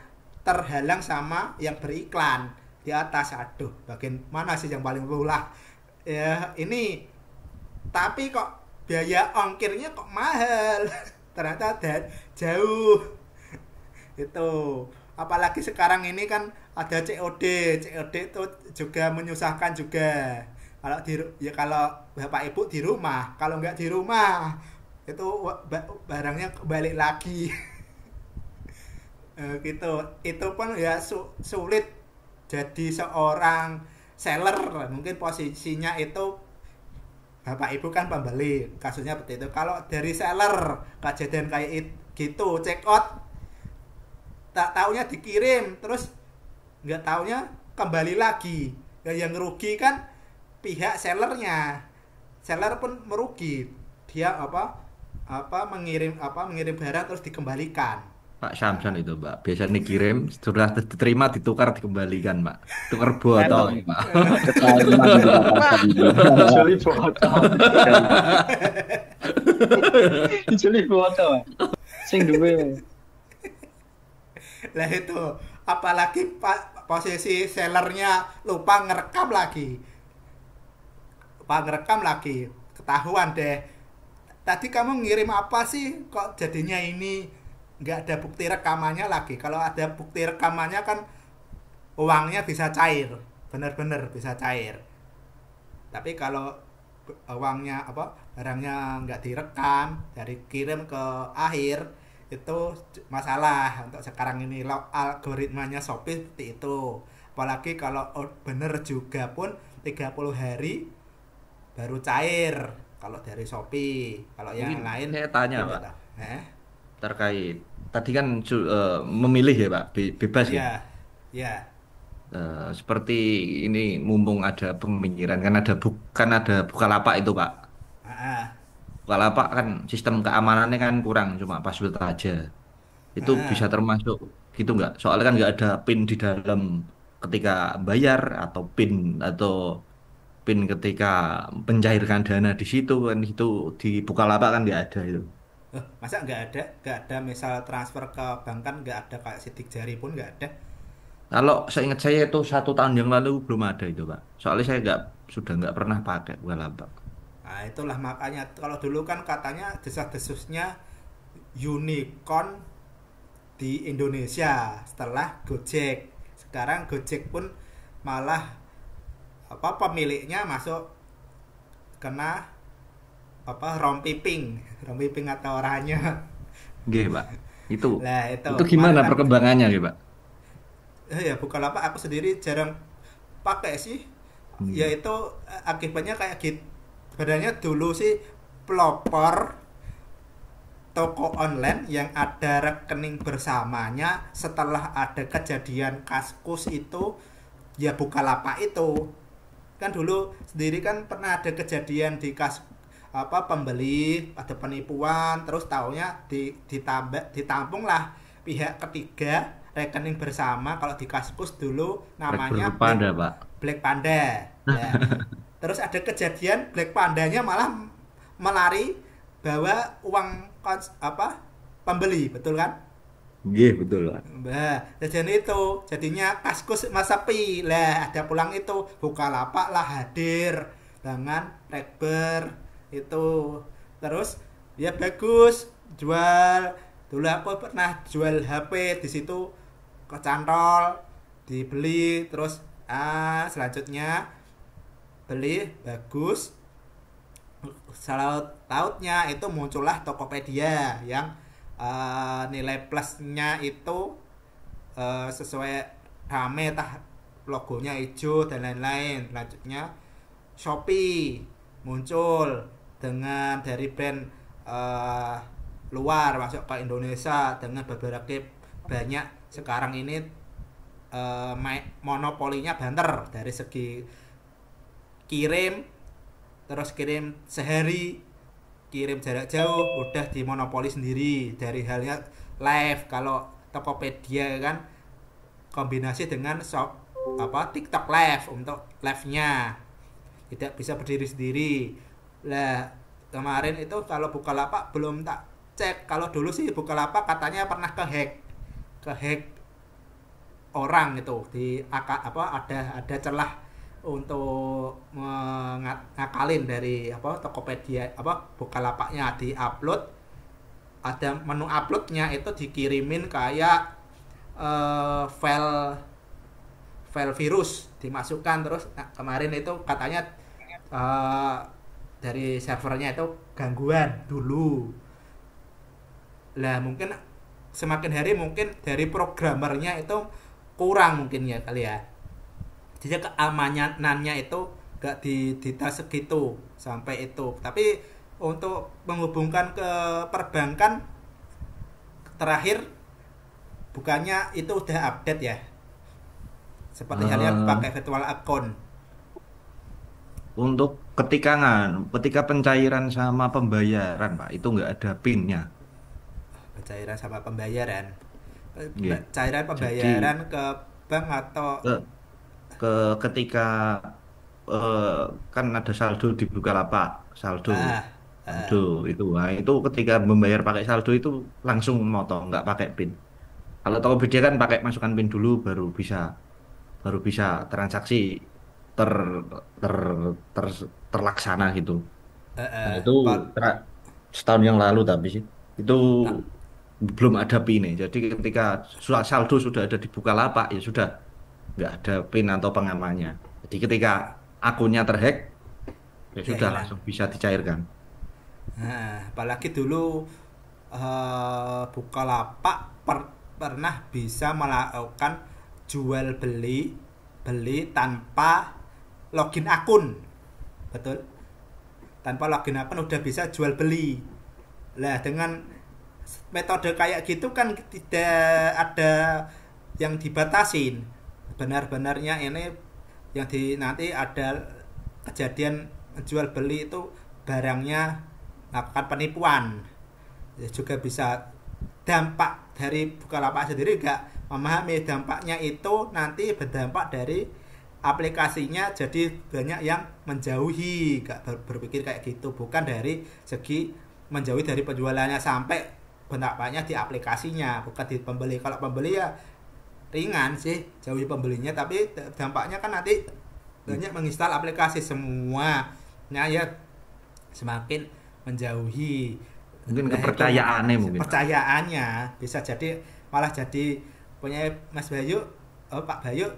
terhalang sama yang beriklan di atas. Aduh, bagian mana sih yang paling murah ya ini, tapi kok biaya ongkirnya kok mahal. Ternyata jauh itu. Apalagi sekarang ini kan ada COD itu juga menyusahkan juga. Kalau bapak ibu di rumah, kalau nggak di rumah itu barangnya balik lagi. Gitu. Itu pun ya sulit jadi seorang seller. Mungkin posisinya itu bapak ibu kan pembeli, kasusnya seperti itu. Kalau dari seller kejadian kayak gitu, check out tak taunya dikirim, terus nggak taunya kembali lagi. Yang rugi kan pihak sellernya. Seller pun merugi, dia mengirim barang terus dikembalikan. Pak Syamsan itu, Pak. Biasanya dikirim, sudah diterima, ditukar, dikembalikan, Pak. Tukar botol, Pak. Juli botol. Juli botol. Sing duwe. Lah itu, apalagi posisi sellernya lupa ngerekam lagi. Ketahuan deh. Tadi kamu ngirim apa sih? Kok jadinya ini? Nggak ada bukti rekamannya lagi. Kalau ada bukti rekamannya kan uangnya bisa cair, benar-benar bisa cair. Tapi kalau uangnya barangnya nggak direkam dari kirim ke akhir, itu masalah untuk sekarang ini. Algoritmanya Shopee seperti itu. Apalagi kalau bener juga pun 30 hari baru cair kalau dari Shopee. Kalau yang lain saya tanya, Pak. Terkait tadi kan memilih ya, Pak, bebas ya. Ya. Seperti ini, mumpung ada pemikiran kan ada Bukalapak itu, Pak. Bukalapak kan sistem keamanannya kan kurang, cuma password aja. Itu bisa termasuk gitu nggak? Soalnya kan nggak ada PIN di dalam ketika bayar, atau PIN ketika mencairkan dana di situ kan, itu di Bukalapak kan nggak ada itu. Masa nggak ada misal transfer ke bank kan nggak ada, kayak sidik jari pun nggak ada. Kalau seingat saya itu 1 tahun yang lalu belum ada itu, Pak. Soalnya saya sudah nggak pernah pakai Bukalapak. Nah itulah makanya kalau dulu kan katanya desas-desusnya unicorn di Indonesia setelah Gojek. Sekarang Gojek pun malah pemiliknya masuk kena rompiping atau oranye. Nggih, Pak. Itu. Nah, itu Gimana perkembangannya, nggih, Pak? Ya Bukalapak aku sendiri jarang pakai sih. Yaitu akibatnya kayak gitu. Sebenarnya dulu sih pelopor toko online yang ada rekening bersamanya setelah ada kejadian Kaskus itu ya Bukalapak itu. Kan dulu sendiri kan pernah ada kejadian di pembeli ada penipuan, terus taunya ditampung lah pihak ketiga rekening bersama. Kalau di Kaskus dulu namanya Black Panda. Ya. Terus ada kejadian Black Pandanya malah melari bawa uang pembeli, betul kan? Iya, betul, Pak. Nah, jadinya Kaskus sepi lah, ada pulang itu Bukalapak lah hadir dengan Rekber itu. Terus ya bagus jual. Dulu aku pernah jual HP di situ, kecantol, dibeli, terus selanjutnya beli bagus. Salah tautnya itu muncullah Tokopedia yang nilai plusnya itu sesuai rame, logonya hijau dan lain-lain. Selanjutnya Shopee muncul dengan dari brand luar masuk ke Indonesia dengan beberapa banyak. Sekarang ini monopolinya banter dari segi kirim, terus kirim sehari, kirim jarak jauh, udah dimonopoli sendiri. Dari halnya live, kalau Tokopedia kan kombinasi dengan TikTok live untuk live-nya, tidak bisa berdiri sendiri. Lah kemarin itu kalau Bukalapak belum tak cek. Kalau dulu sih Bukalapak katanya pernah ke hack orang itu di ada celah untuk ngakalin dari Tokopedia Bukalapaknya di-upload, ada menu uploadnya itu dikirimin kayak file virus dimasukkan terus. Kemarin itu katanya dari servernya itu gangguan dulu. Lah mungkin semakin hari mungkin dari programmernya itu kurang mungkin ya kali ya. Jadi keamanannya itu gak ditas segitu sampai itu. Tapi untuk menghubungkan ke perbankan terakhir bukannya itu udah update ya. Seperti halnya pakai virtual account. Untuk ketika pencairan sama pembayaran, Pak, itu nggak ada PIN-nya. Pencairan sama pembayaran. Iya. Cairan pembayaran ke bank atau ketika kan ada saldo di Bukalapak, saldo itu. Nah, itu ketika membayar pakai saldo itu langsung motong, nggak pakai PIN. Kalau Tokopedia kan pakai masukkan PIN dulu baru bisa transaksi ter, ter, terlaksana gitu. Nah, itu setahun yang lalu tapi sih itu belum ada PIN. Jadi ketika saldo sudah ada di Bukalapak ya sudah nggak ada PIN atau pengamannya. Jadi ketika akunnya terhack ya sudah langsung bisa dicairkan. Nah, apalagi dulu Bukalapak pernah bisa melakukan jual beli tanpa login akun. Betul? Tanpa login akun udah bisa jual beli. Lah dengan metode kayak gitu kan tidak ada yang dibatasin. Benar-benarnya ini yang nanti ada kejadian jual beli itu barangnya melakukan penipuan. Ya juga bisa dampak dari Bukalapak sendiri enggak memahami dampaknya itu nanti berdampak dari aplikasinya, jadi banyak yang menjauhi, gak berpikir kayak gitu, bukan dari segi menjauhi dari penjualannya sampai dampaknya di aplikasinya, bukan di pembeli. Kalau pembeli ya ringan sih jauhi pembelinya, tapi dampaknya kan nanti banyak menginstal aplikasi semuanya ya semakin menjauhi. Mungkin kepercayaannya mungkin. Percayaannya bisa jadi malah jadi punya Mas Bayu, Pak Bayu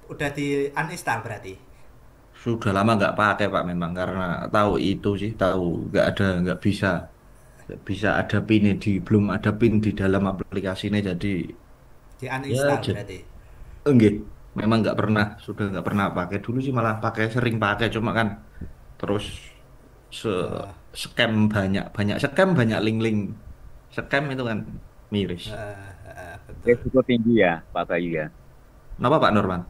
udah di uninstall berarti. Sudah lama nggak pakai Pak memang karena tahu itu sih, tahu nggak bisa ada PIN belum ada PIN di dalam aplikasinya jadi di uninstall ya, berarti. Enggak, memang sudah nggak pernah pakai. Dulu sih malah sering pakai cuma kan terus scam banyak link-link scam itu kan miris. Risiko tinggi ya Pak Bayu ya. Kenapa Pak Norman?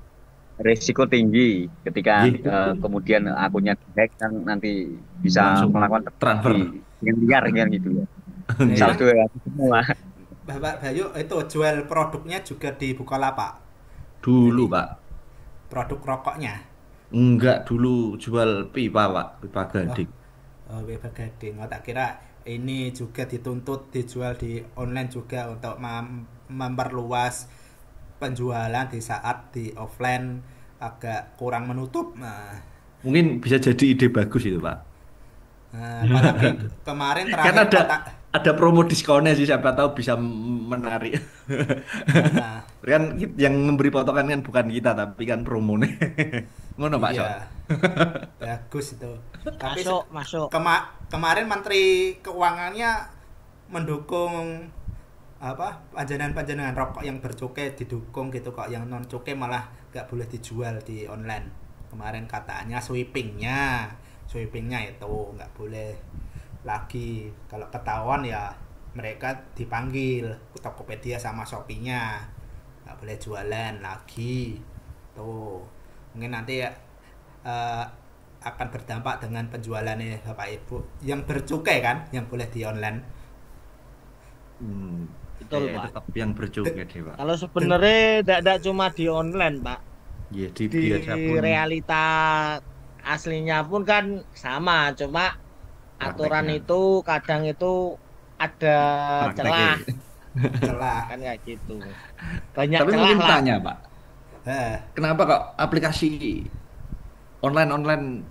Risiko tinggi ketika kemudian akunnya dihack kan nanti bisa langsung melakukan transfer yang liar gitu ya. Saldo ya semua. Bapak Bayu itu jual produknya juga di Bukalapak. Dulu Pak. Produk rokoknya? Enggak, dulu jual pipa Pak, pipa gading. Pipa gading. Tak kira ini juga dituntut dijual di online juga untuk memperluas penjualan di saat di offline agak kurang menutup. Nah, mungkin bisa jadi ide bagus itu Pak. Apalagi kemarin terakhir kan ada promo diskonnya sih, siapa tahu bisa menarik. Kan yang memberi potongan kan bukan kita tapi kan promonya. Ngono Pak. Iya. Bagus itu. Tapi masuk. Kemarin Menteri Keuangannya mendukung panjenengan rokok yang bercukai didukung gitu kok, yang non cukai malah nggak boleh dijual di online. Kemarin katanya sweepingnya itu nggak boleh lagi, kalau ketahuan ya mereka dipanggil Tokopedia sama Shopee-nya, nggak boleh jualan lagi tuh. Mungkin nanti akan berdampak dengan penjualannya Bapak Ibu yang bercukai kan, yang boleh di online. Betul Pak. Tetap yang bercukai deh Pak. Kalau sebenarnya tidak cuma di online Pak. Ya, di realita aslinya pun kan sama, cuma aturan itu kadang itu ada celah celah kan kayak gitu. Banyak Tapi celah mungkin lah. tanya Pak, eh kenapa kok aplikasi online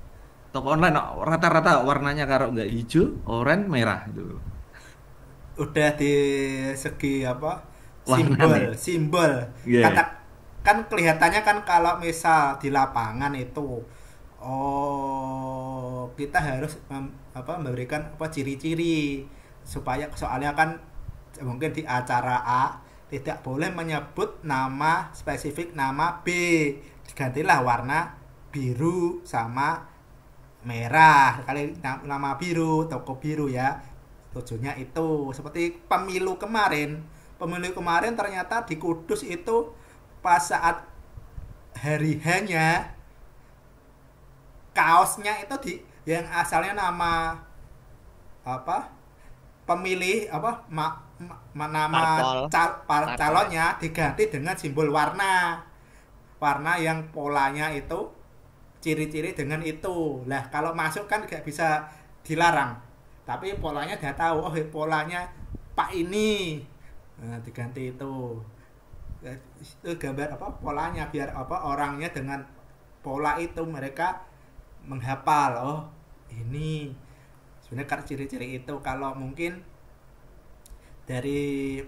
toko online rata-rata warnanya kalau nggak hijau, oranye, merah itu udah di segi apa warnanya. simbol Iya. kata kan kelihatannya kan kalau misal di lapangan itu kita harus memberikan apa ciri-ciri supaya soalnya kan mungkin di acara A tidak boleh menyebut nama spesifik nama B, digantilah warna biru sama merah kali nama biru toko biru ya, tujuannya itu seperti pemilu kemarin ternyata di Kudus itu pas saat hari hanya kaosnya itu yang asalnya nama apa pemilih apa nama calonnya diganti dengan simbol warna yang polanya itu ciri-ciri dengan itu lah. Kalau masuk kan gak bisa dilarang, tapi polanya dia tahu polanya Pak ini, nah, diganti itu gambar apa polanya biar apa orangnya dengan pola itu mereka menghafal ini sebenarnya kan ciri-ciri itu. Kalau mungkin dari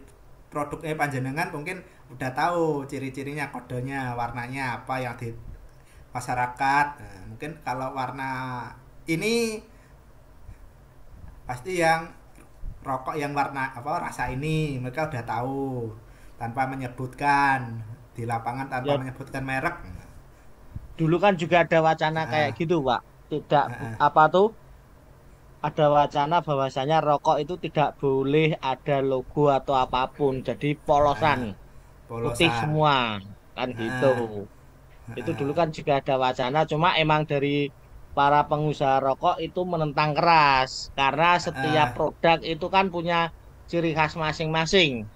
produknya panjenengan mungkin udah tahu ciri-cirinya, kodenya, warnanya apa yang di masyarakat. Nah, mungkin kalau warna ini pasti yang rokok yang warna apa rasa ini mereka udah tahu tanpa menyebutkan di lapangan tanpa menyebutkan merek. Dulu kan juga ada wacana kayak gitu Pak, tidak apa tuh ada wacana bahwasanya rokok itu tidak boleh ada logo atau apapun, jadi polosan putih semua kan gitu. Itu dulu kan juga ada wacana, cuma emang dari para pengusaha rokok itu menentang keras karena setiap produk itu kan punya ciri khas masing-masing.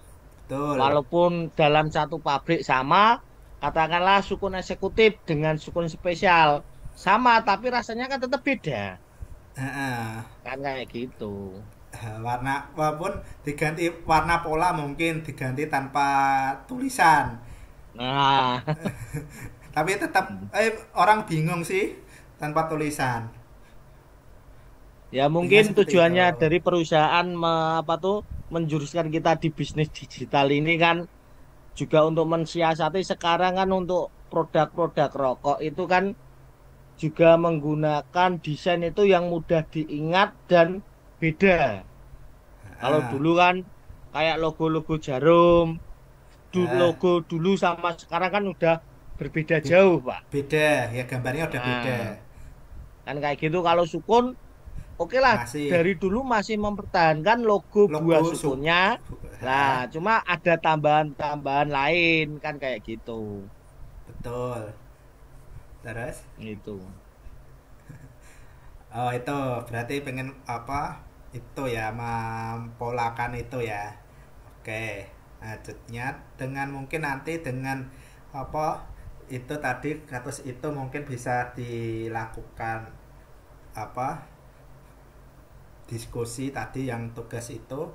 Betul. Walaupun dalam satu pabrik sama, katakanlah sukun eksekutif dengan sukun spesial sama, tapi rasanya kan tetap beda. Kan kayak gitu. Warna walaupun diganti warna pola mungkin diganti tanpa tulisan. Nah. Tapi tetap orang bingung sih tanpa tulisan. Ya mungkin tujuannya dari perusahaan menjuruskan kita di bisnis digital ini kan juga untuk mensiasati sekarang kan untuk produk-produk rokok itu kan juga menggunakan desain itu yang mudah diingat dan beda. Kalau dulu kan kayak logo-logo Jarum, logo dulu sama sekarang kan udah berbeda jauh Pak. Beda ya, gambarnya udah beda kan kayak gitu. Kalau sukun oke lah dari dulu masih mempertahankan logo buah sukunnya lah, cuma ada tambahan-tambahan lain kan kayak gitu. Betul. Terus itu itu berarti pengen apa itu ya mempolakan itu ya. Oke, lanjutnya dengan mungkin nanti dengan apa itu tadi katus itu mungkin bisa dilakukan apa diskusi tadi yang tugas itu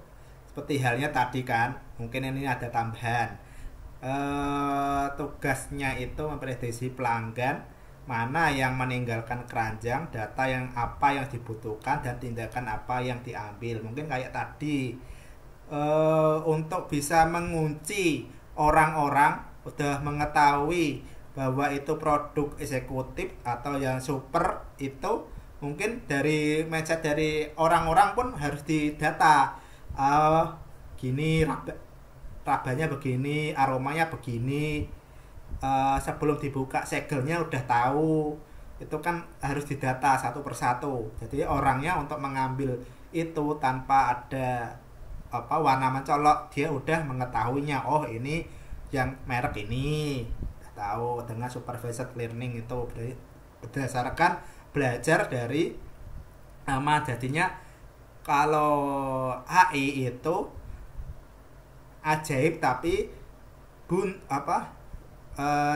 seperti halnya tadi kan mungkin ini ada tambahan tugasnya itu memprediksi pelanggan mana yang meninggalkan keranjang, data yang apa yang dibutuhkan dan tindakan apa yang diambil. Mungkin kayak tadi untuk bisa mengunci orang-orang udah mengetahui bahwa itu produk eksekutif atau yang super itu mungkin dari mindset dari orang-orang pun harus didata. Gini rabanya begini, aromanya begini, sebelum dibuka segelnya udah tahu. Itu kan harus didata satu persatu. Jadi orangnya untuk mengambil itu tanpa ada warna mencolok, dia udah mengetahuinya. Oh ini yang merek ini, tahu dengan supervised learning itu berdasarkan belajar dari nama. Jadinya kalau HI itu ajaib tapi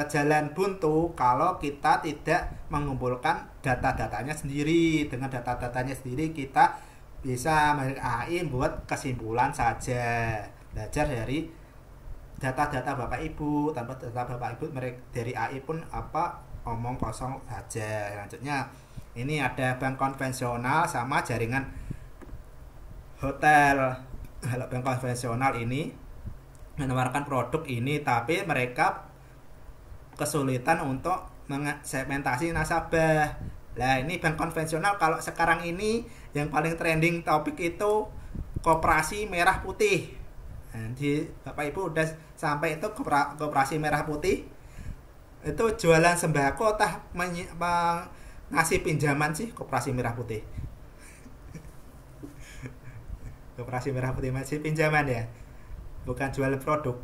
jalan buntu kalau kita tidak mengumpulkan data-datanya sendiri. Dengan data-datanya sendiri kita bisa AI buat kesimpulan saja, belajar dari data-data Bapak Ibu. Tanpa data Bapak Ibu, mereka dari AI pun omong kosong saja. Selanjutnya ini ada bank konvensional sama jaringan hotel. Kalau bank konvensional ini menawarkan produk ini, tapi mereka kesulitan untuk segmentasi nasabah. Nah, ini bank konvensional kalau sekarang ini yang paling trending topik itu koperasi merah putih. Nah, di Bapak Ibu udah sampai itu koperasi merah putih itu jualan sembako ngasih pinjaman sih koperasi merah putih. Koperasi merah putih masih pinjaman ya, bukan jualan produk.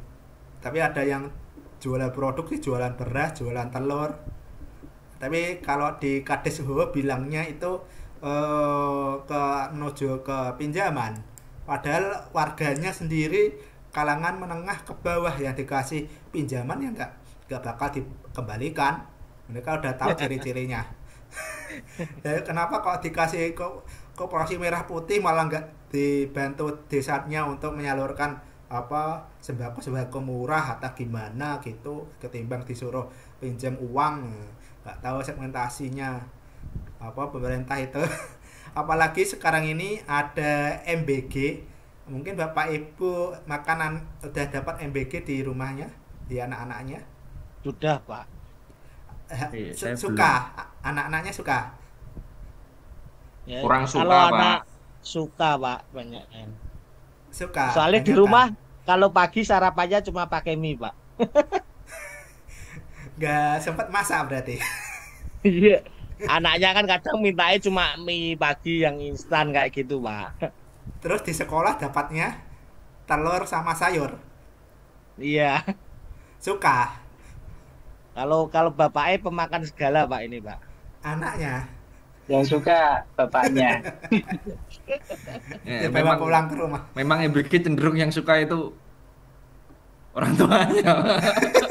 Tapi ada yang jualan produk sih, jualan beras, jualan telur. Tapi kalau di Kades bilangnya itu menuju ke pinjaman. Padahal warganya sendiri kalangan menengah ke bawah yang dikasih pinjaman yang nggak bakal dikembalikan. Mereka udah tahu ciri-cirinya. Kenapa kalau dikasih koperasi merah putih malah nggak dibantu desanya untuk menyalurkan sembako murah atau gimana gitu, ketimbang disuruh pinjam uang. Nggak tahu segmentasinya pemerintah itu. Apalagi sekarang ini ada MBG. Mungkin Bapak Ibu makanan udah dapat MBG di rumahnya, di anak-anaknya? Sudah, Pak. Suka, anak-anaknya suka. Ya, Kurang suka, kalau Pak. anak suka, Pak, banyak kan. Suka. Soalnya di rumah kalau pagi sarapannya cuma pakai mie, Pak. Gak sempat masak berarti. Iya. Anaknya kan kadang mintanya cuma mie pagi yang instan kayak gitu, Pak. Terus di sekolah dapatnya telur sama sayur. Iya. Suka. Kalau bapaknya pemakan segala, Pak, ini, Pak. Anaknya Yang suka bapaknya. dia bawa pulang ke rumah. Memang MBG cenderung yang suka itu orang tuanya.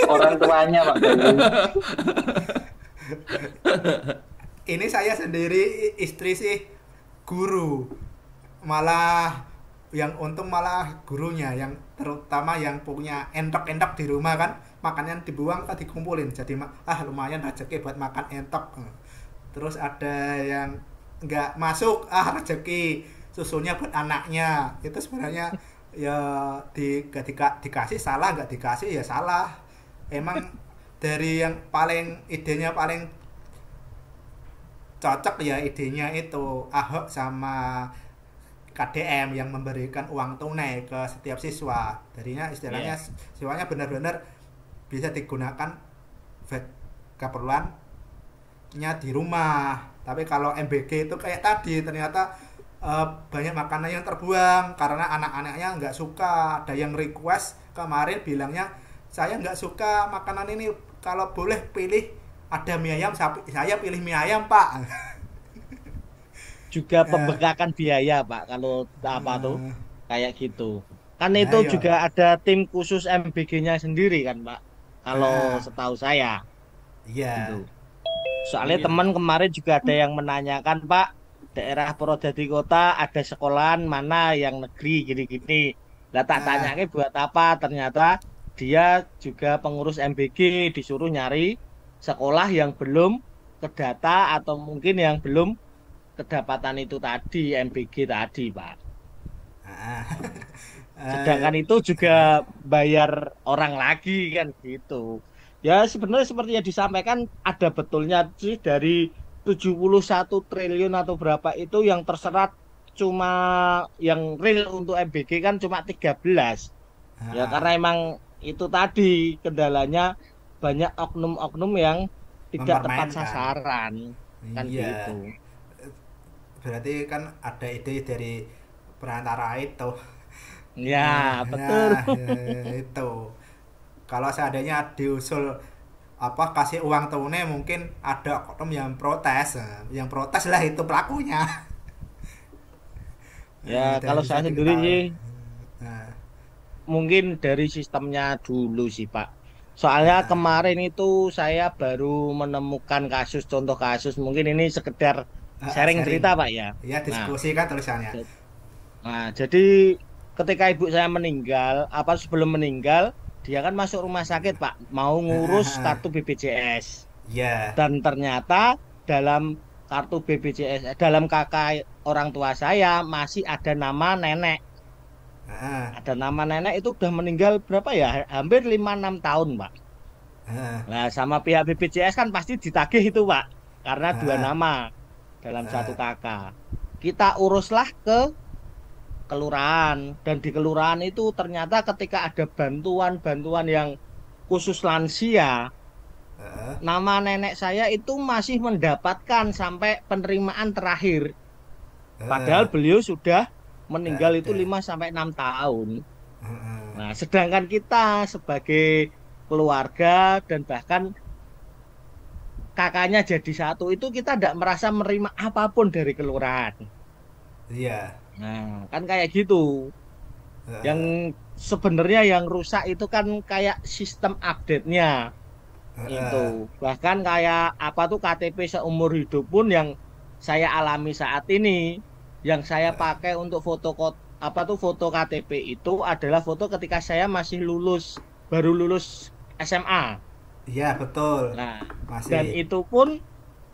Orang tuanya, Pak. Ini saya sendiri, istri sih guru. Malah yang untung malah gurunya, yang terutama yang punya entok-entok di rumah kan, makannya dibuang kan dikumpulin. Jadi lumayan rezeki buat makan entok. Terus ada yang nggak masuk, rezeki susunya buat anaknya. Itu sebenarnya ya dikasih salah, nggak dikasih ya salah. Emang dari yang idenya paling cocok ya, idenya itu Ahok sama KDM yang memberikan uang tunai ke setiap siswa. Jadinya istilahnya siswanya benar-benar bisa digunakan buat keperluannya di rumah. Tapi kalau MBG itu kayak tadi ternyata banyak makanan yang terbuang karena anak-anaknya nggak suka. Ada yang request kemarin bilangnya, saya nggak suka makanan ini, kalau boleh pilih ada mie ayam, saya pilih mie ayam, Pak. Juga pembengkakan biaya, Pak, kalau tuh kayak gitu. Kan itu juga ada tim khusus MBG-nya sendiri kan, Pak. Kalau setahu saya. Iya. Gitu. Soalnya teman kemarin juga ada yang menanyakan, Pak, daerah Purwodadi Kota ada sekolahan mana yang negeri gini-gini. Lah tak tanyanya buat apa? Ternyata dia juga pengurus MBG, disuruh nyari sekolah yang belum kedata atau mungkin yang belum kedapatan itu tadi, MBG tadi, Pak. Sedangkan itu juga bayar orang lagi kan gitu. Ya sebenarnya seperti yang disampaikan ada betulnya sih, dari 71 triliun atau berapa itu yang terserat cuma yang real untuk MBG kan cuma 13. Ya karena emang itu tadi kendalanya banyak oknum-oknum yang tidak tepat sasaran kan gitu. Berarti kan ada ide dari perantara itu. Ya, betul. Itu. Kalau seandainya diusul kasih uang tunai, mungkin ada oknum yang protes. Yang protes lah itu pelakunya. Ya, kalau saya sendiri sih mungkin dari sistemnya dulu sih, Pak. Soalnya kemarin itu saya baru menemukan contoh kasus, mungkin ini sekedar sharing cerita Pak ya. Ya, diskusi kan tulisannya. Nah, jadi ketika ibu saya meninggal, sebelum meninggal, dia kan masuk rumah sakit Pak, mau ngurus kartu BPJS. Iya. Dan ternyata dalam kartu BPJS, dalam KK orang tua saya masih ada nama nenek. Ada nama nenek itu udah meninggal berapa ya? Hampir 5-6 tahun, Pak. Nah, sama pihak BPJS kan pasti ditagih itu, Pak. Karena 2 nama dalam satu KK. Kita uruslah ke kelurahan. Dan di kelurahan itu ternyata ketika ada bantuan-bantuan yang khusus lansia, nama nenek saya itu masih mendapatkan sampai penerimaan terakhir. Padahal beliau sudah meninggal itu 5-6 tahun. Nah, sedangkan kita sebagai keluarga dan bahkan kakaknya jadi satu itu kita tidak merasa menerima apapun dari kelurahan. Iya. Nah, kan kayak gitu. Yang sebenarnya yang rusak itu kan kayak sistem update-nya. Itu. Bahkan kayak KTP seumur hidup pun yang saya alami saat ini, yang saya pakai untuk foto KTP itu adalah foto ketika saya baru lulus SMA. Iya, betul. Nah, dan itu pun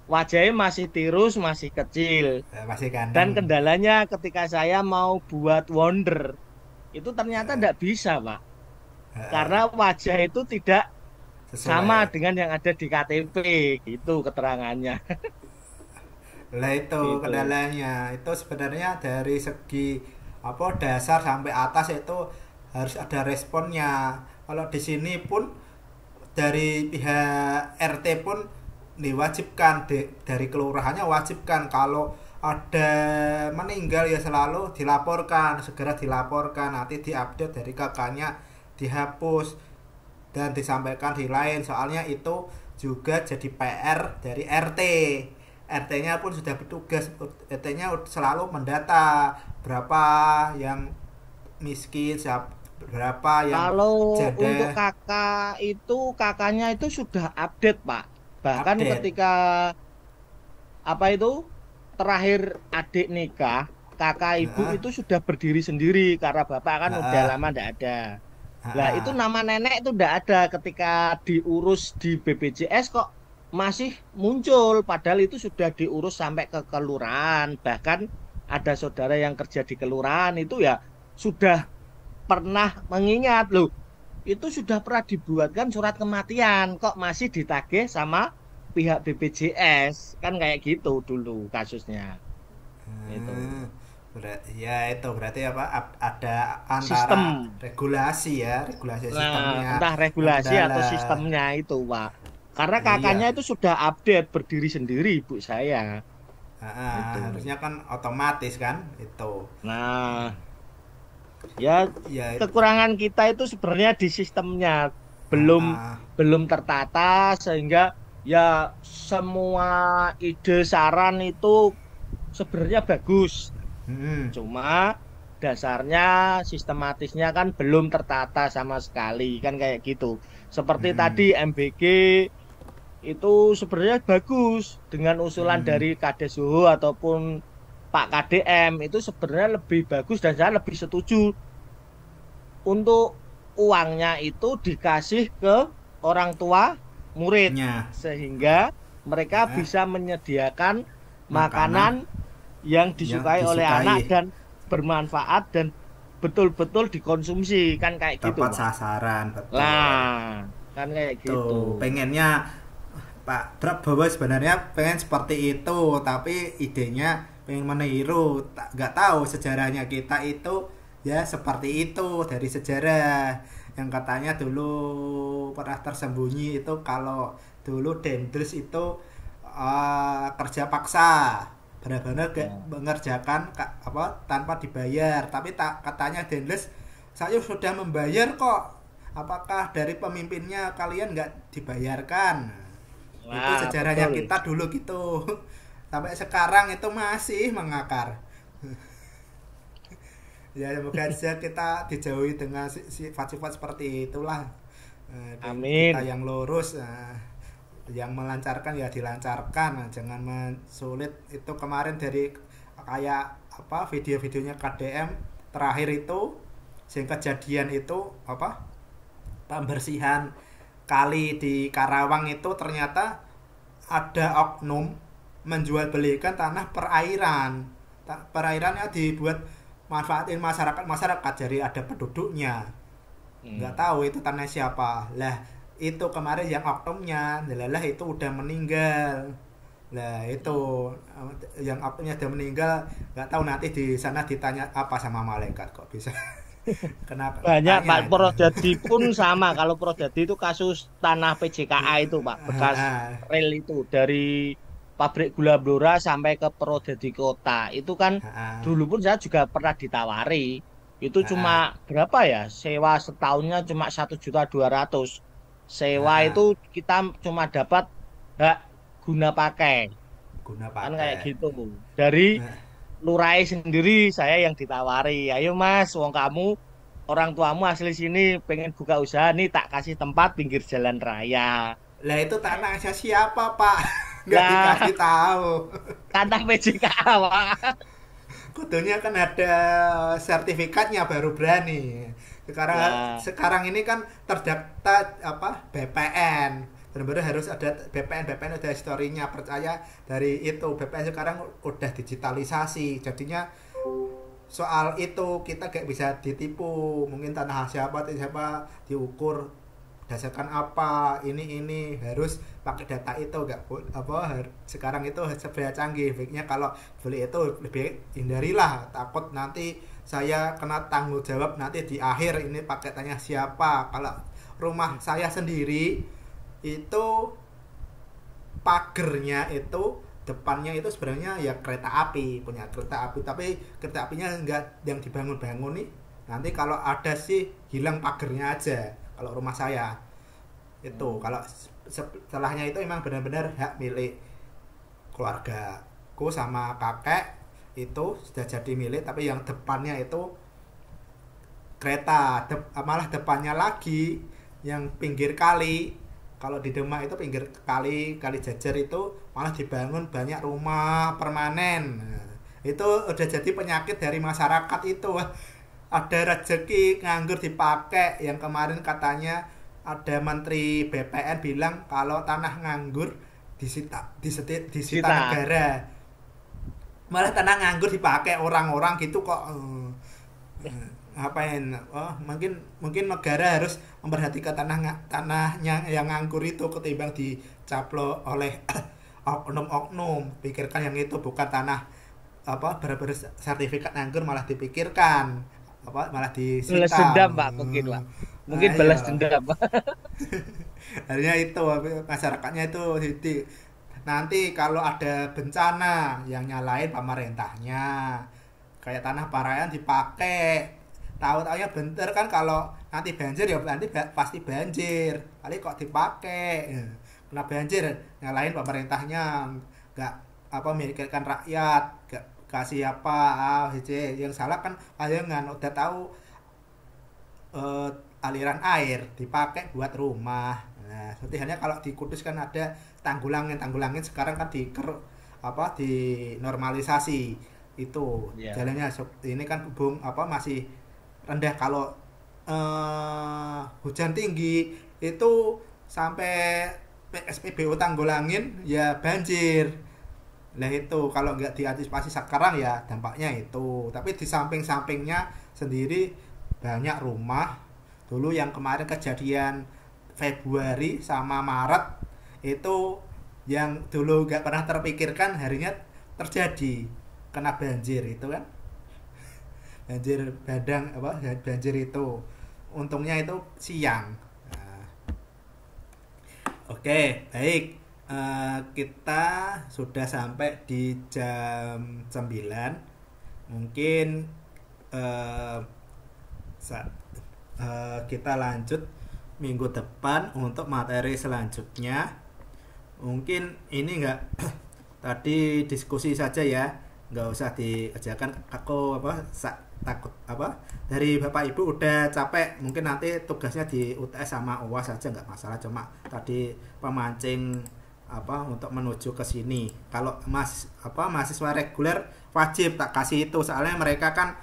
wajahnya masih tirus, masih kecil. Masih ganteng. Dan kendalanya ketika saya mau buat wonder, itu ternyata tidak bisa, Pak. Karena wajah itu tidak sama dengan yang ada di KTP, gitu keterangannya. Lah itu kendalanya. Itu sebenarnya dari segi dasar sampai atas itu harus ada responnya. Kalau di sini pun dari pihak RT pun diwajibkan dari kelurahannya wajibkan kalau ada meninggal ya selalu dilaporkan, segera dilaporkan, nanti diupdate dari kakaknya, dihapus dan disampaikan di lain. Soalnya itu juga jadi PR dari RT. RT-nya pun sudah bertugas, RT-nya selalu mendata berapa yang miskin, berapa yang kalau janda. Untuk kakaknya itu sudah update, Pak. Bahkan ketika terakhir adik nikah, kakak ibu itu sudah berdiri sendiri karena bapak kan udah lama tidak ada. Nah, itu nama nenek itu tidak ada ketika diurus di BPJS kok masih muncul, padahal itu sudah diurus sampai ke kelurahan. Bahkan ada saudara yang kerja di kelurahan itu ya sudah pernah mengingat loh, itu sudah pernah dibuatkan surat kematian kok masih ditagih sama pihak BPJS, kan kayak gitu dulu kasusnya. Itu. Berarti ada antara sistem regulasi sistemnya. Entah regulasi atau sistemnya itu, Pak. Karena kakaknya itu sudah update berdiri sendiri ibu saya. Harusnya kan otomatis kan itu. Nah, ya kekurangan kita itu sebenarnya di sistemnya belum tertata sehingga ya semua ide saran itu sebenarnya bagus. Cuma dasarnya sistematisnya kan belum tertata sama sekali, kan kayak gitu. Seperti tadi MBG itu sebenarnya bagus dengan usulan dari Kades Suhu ataupun Pak KDM, itu sebenarnya lebih bagus dan saya lebih setuju untuk uangnya itu dikasih ke orang tua muridnya sehingga mereka bisa menyediakan makanan yang disukai oleh anak dan bermanfaat dan betul-betul dikonsumsi, kan kayak gitu. Tepat sasaran, betul. Nah, kan kayak gitu. Pengennya Pak Prabowo sebenarnya pengen seperti itu, tapi idenya pengen meniru. Nggak tahu sejarahnya kita itu ya seperti itu dari sejarah yang katanya dulu pernah tersembunyi itu kalau dulu Dendels itu kerja paksa, benar-benar mengerjakan tanpa dibayar. Tapi katanya Dendels, saya sudah membayar kok, apakah dari pemimpinnya kalian nggak dibayarkan? Itu sejarahnya betul. Kita dulu gitu sampai sekarang itu masih mengakar. Ya semoga saja kita dijauhi dengan sifat-sifat seperti itulah. Amin. Kita yang lurus. yang melancarkan ya dilancarkan, jangan mensulit. Itu kemarin dari kayak apa video-videonya KDM terakhir itu sing kejadian itu apa pembersihan kali di Karawang itu ternyata ada oknum menjual belikan tanah perairan. Perairannya dibuat manfaatin masyarakat jadi ada penduduknya. Nggak tahu itu tanah siapa. Lah itu kemarin yang oknumnya lah itu udah meninggal. Lah itu yang oknumnya udah meninggal, nggak tahu nanti di sana ditanya apa sama malaikat kok bisa. Kenapa? Banyak Pak, Prodadi pun sama. Kalau Prodadi itu kasus tanah PJKA itu Pak, bekas rel itu dari pabrik gula Blora sampai ke Prodadi Kota. Itu kan dulu pun saya juga pernah ditawari. Itu cuma berapa ya? Sewa setahunnya cuma 1.200.000. Sewa itu kita cuma dapat hak guna pakai. Kan kayak gitu. Dari Lurai sendiri saya yang ditawari, ayo mas, wong kamu orang tuamu asli sini pengen buka usaha nih, tak kasih tempat pinggir jalan raya. Lah itu tanahnya siapa Pak? Nggak dikasih tahu. Tanah PJKA Pak. Kudunya kan ada sertifikatnya baru berani. Sekarang ini kan terdaftar apa BPN. Benar-benar harus ada BPN ada historinya, percaya dari itu. BPN sekarang udah digitalisasi, jadinya soal itu kita kayak bisa ditipu. Mungkin tanah siapa diukur berdasarkan apa, ini harus pakai data itu, nggak apa sekarang itu sebenarnya canggih. Baiknya kalau beli itu lebih hindarilah, takut nanti saya kena tanggung jawab nanti di akhir ini pakai tanya siapa. Kalau rumah saya sendiri itu pagernya itu depannya itu sebenarnya ya kereta api, punya kereta api, tapi kereta apinya enggak yang dibangun-bangun nih. Nanti kalau ada sih hilang pagernya aja kalau rumah saya. Itu kalau setelahnya itu emang benar-benar hak milik keluargaku sama kakek, itu sudah jadi milik, tapi yang depannya itu kereta, malah depannya lagi yang pinggir kali. Kalau di Demak itu pinggir kali Jajar itu malah dibangun banyak rumah permanen. Nah, itu udah jadi penyakit dari masyarakat itu. Ada rezeki nganggur dipakai. Yang kemarin katanya ada Menteri BPN bilang kalau tanah nganggur disita negara. Malah tanah nganggur dipakai orang-orang gitu kok. Ngapain? Oh, mungkin negara harus memperhatikan tanahnya yang nganggur itu ketimbang dicaplo oleh oknum-oknum. Pikirkan yang itu, bukan tanah apa sertifikat nganggur malah dipikirkan apa malah disita. Balas dendam Pak mungkin Pak. Mungkin balas dendam. Akhirnya itu masyarakatnya itu nanti kalau ada bencana yang nyalain pemerintahnya. Kayak tanah parayan dipakai. Tahu-taunya bentar kan, kalau nanti banjir ya nanti pasti banjir. Kali kok dipakai. Kena banjir nyalain pemerintahnya, nggak apa memikirkan rakyat, nggak kasih apa yang salah kan payangan udah tahu aliran air dipakai buat rumah. Nah, seperti halnya kalau di Kudus kan ada tanggulangin sekarang kan dinormalisasi itu jalannya. Ini kan masih rendah. Kalau hujan tinggi itu sampai SPBU Tanggulangin ya banjir. Nah itu kalau nggak diantisipasi sekarang ya dampaknya itu. Tapi di samping-sampingnya sendiri banyak rumah dulu yang kemarin kejadian Februari sama Maret itu yang dulu nggak pernah terpikirkan harinya terjadi, kena banjir itu kan. Banjir bandang banjir itu untungnya itu siang. Nah. Oke, baik. Kita sudah sampai di jam 9. Mungkin kita lanjut minggu depan untuk materi selanjutnya. Mungkin ini enggak tadi diskusi saja ya, nggak usah dikerjakan. Aku takut dari Bapak Ibu udah capek, mungkin nanti tugasnya di UTS sama UAS saja nggak masalah, cuma tadi pemancing untuk menuju ke sini. Kalau mahasiswa reguler wajib tak kasih itu, soalnya mereka kan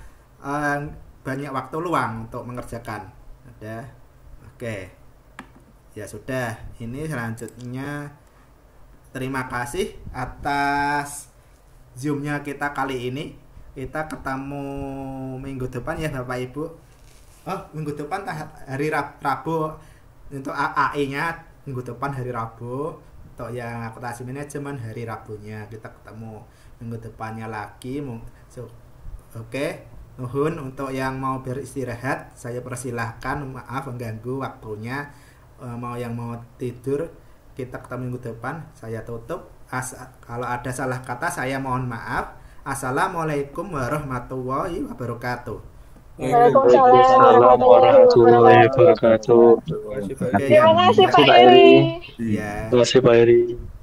banyak waktu luang untuk mengerjakan. Ada. Oke. Ya sudah, ini selanjutnya terima kasih atas Zoom-nya kita kali ini. Kita ketemu minggu depan ya Bapak Ibu. Oh, minggu depan hari Rabu untuk AI-nya, minggu depan hari Rabu. Untuk yang akuntansi manajemen hari Rabunya kita ketemu minggu depannya lagi. Oke, nuhun. Untuk yang mau beristirahat saya persilahkan, maaf mengganggu waktunya. Yang mau tidur kita ketemu minggu depan. Saya tutup. Kalau ada salah kata saya mohon maaf. Assalamualaikum warahmatullahi wabarakatuh. Waalaikumsalam warahmatullahi wabarakatuh. Terima kasih Pak Eri. Terima kasih Pak Eri.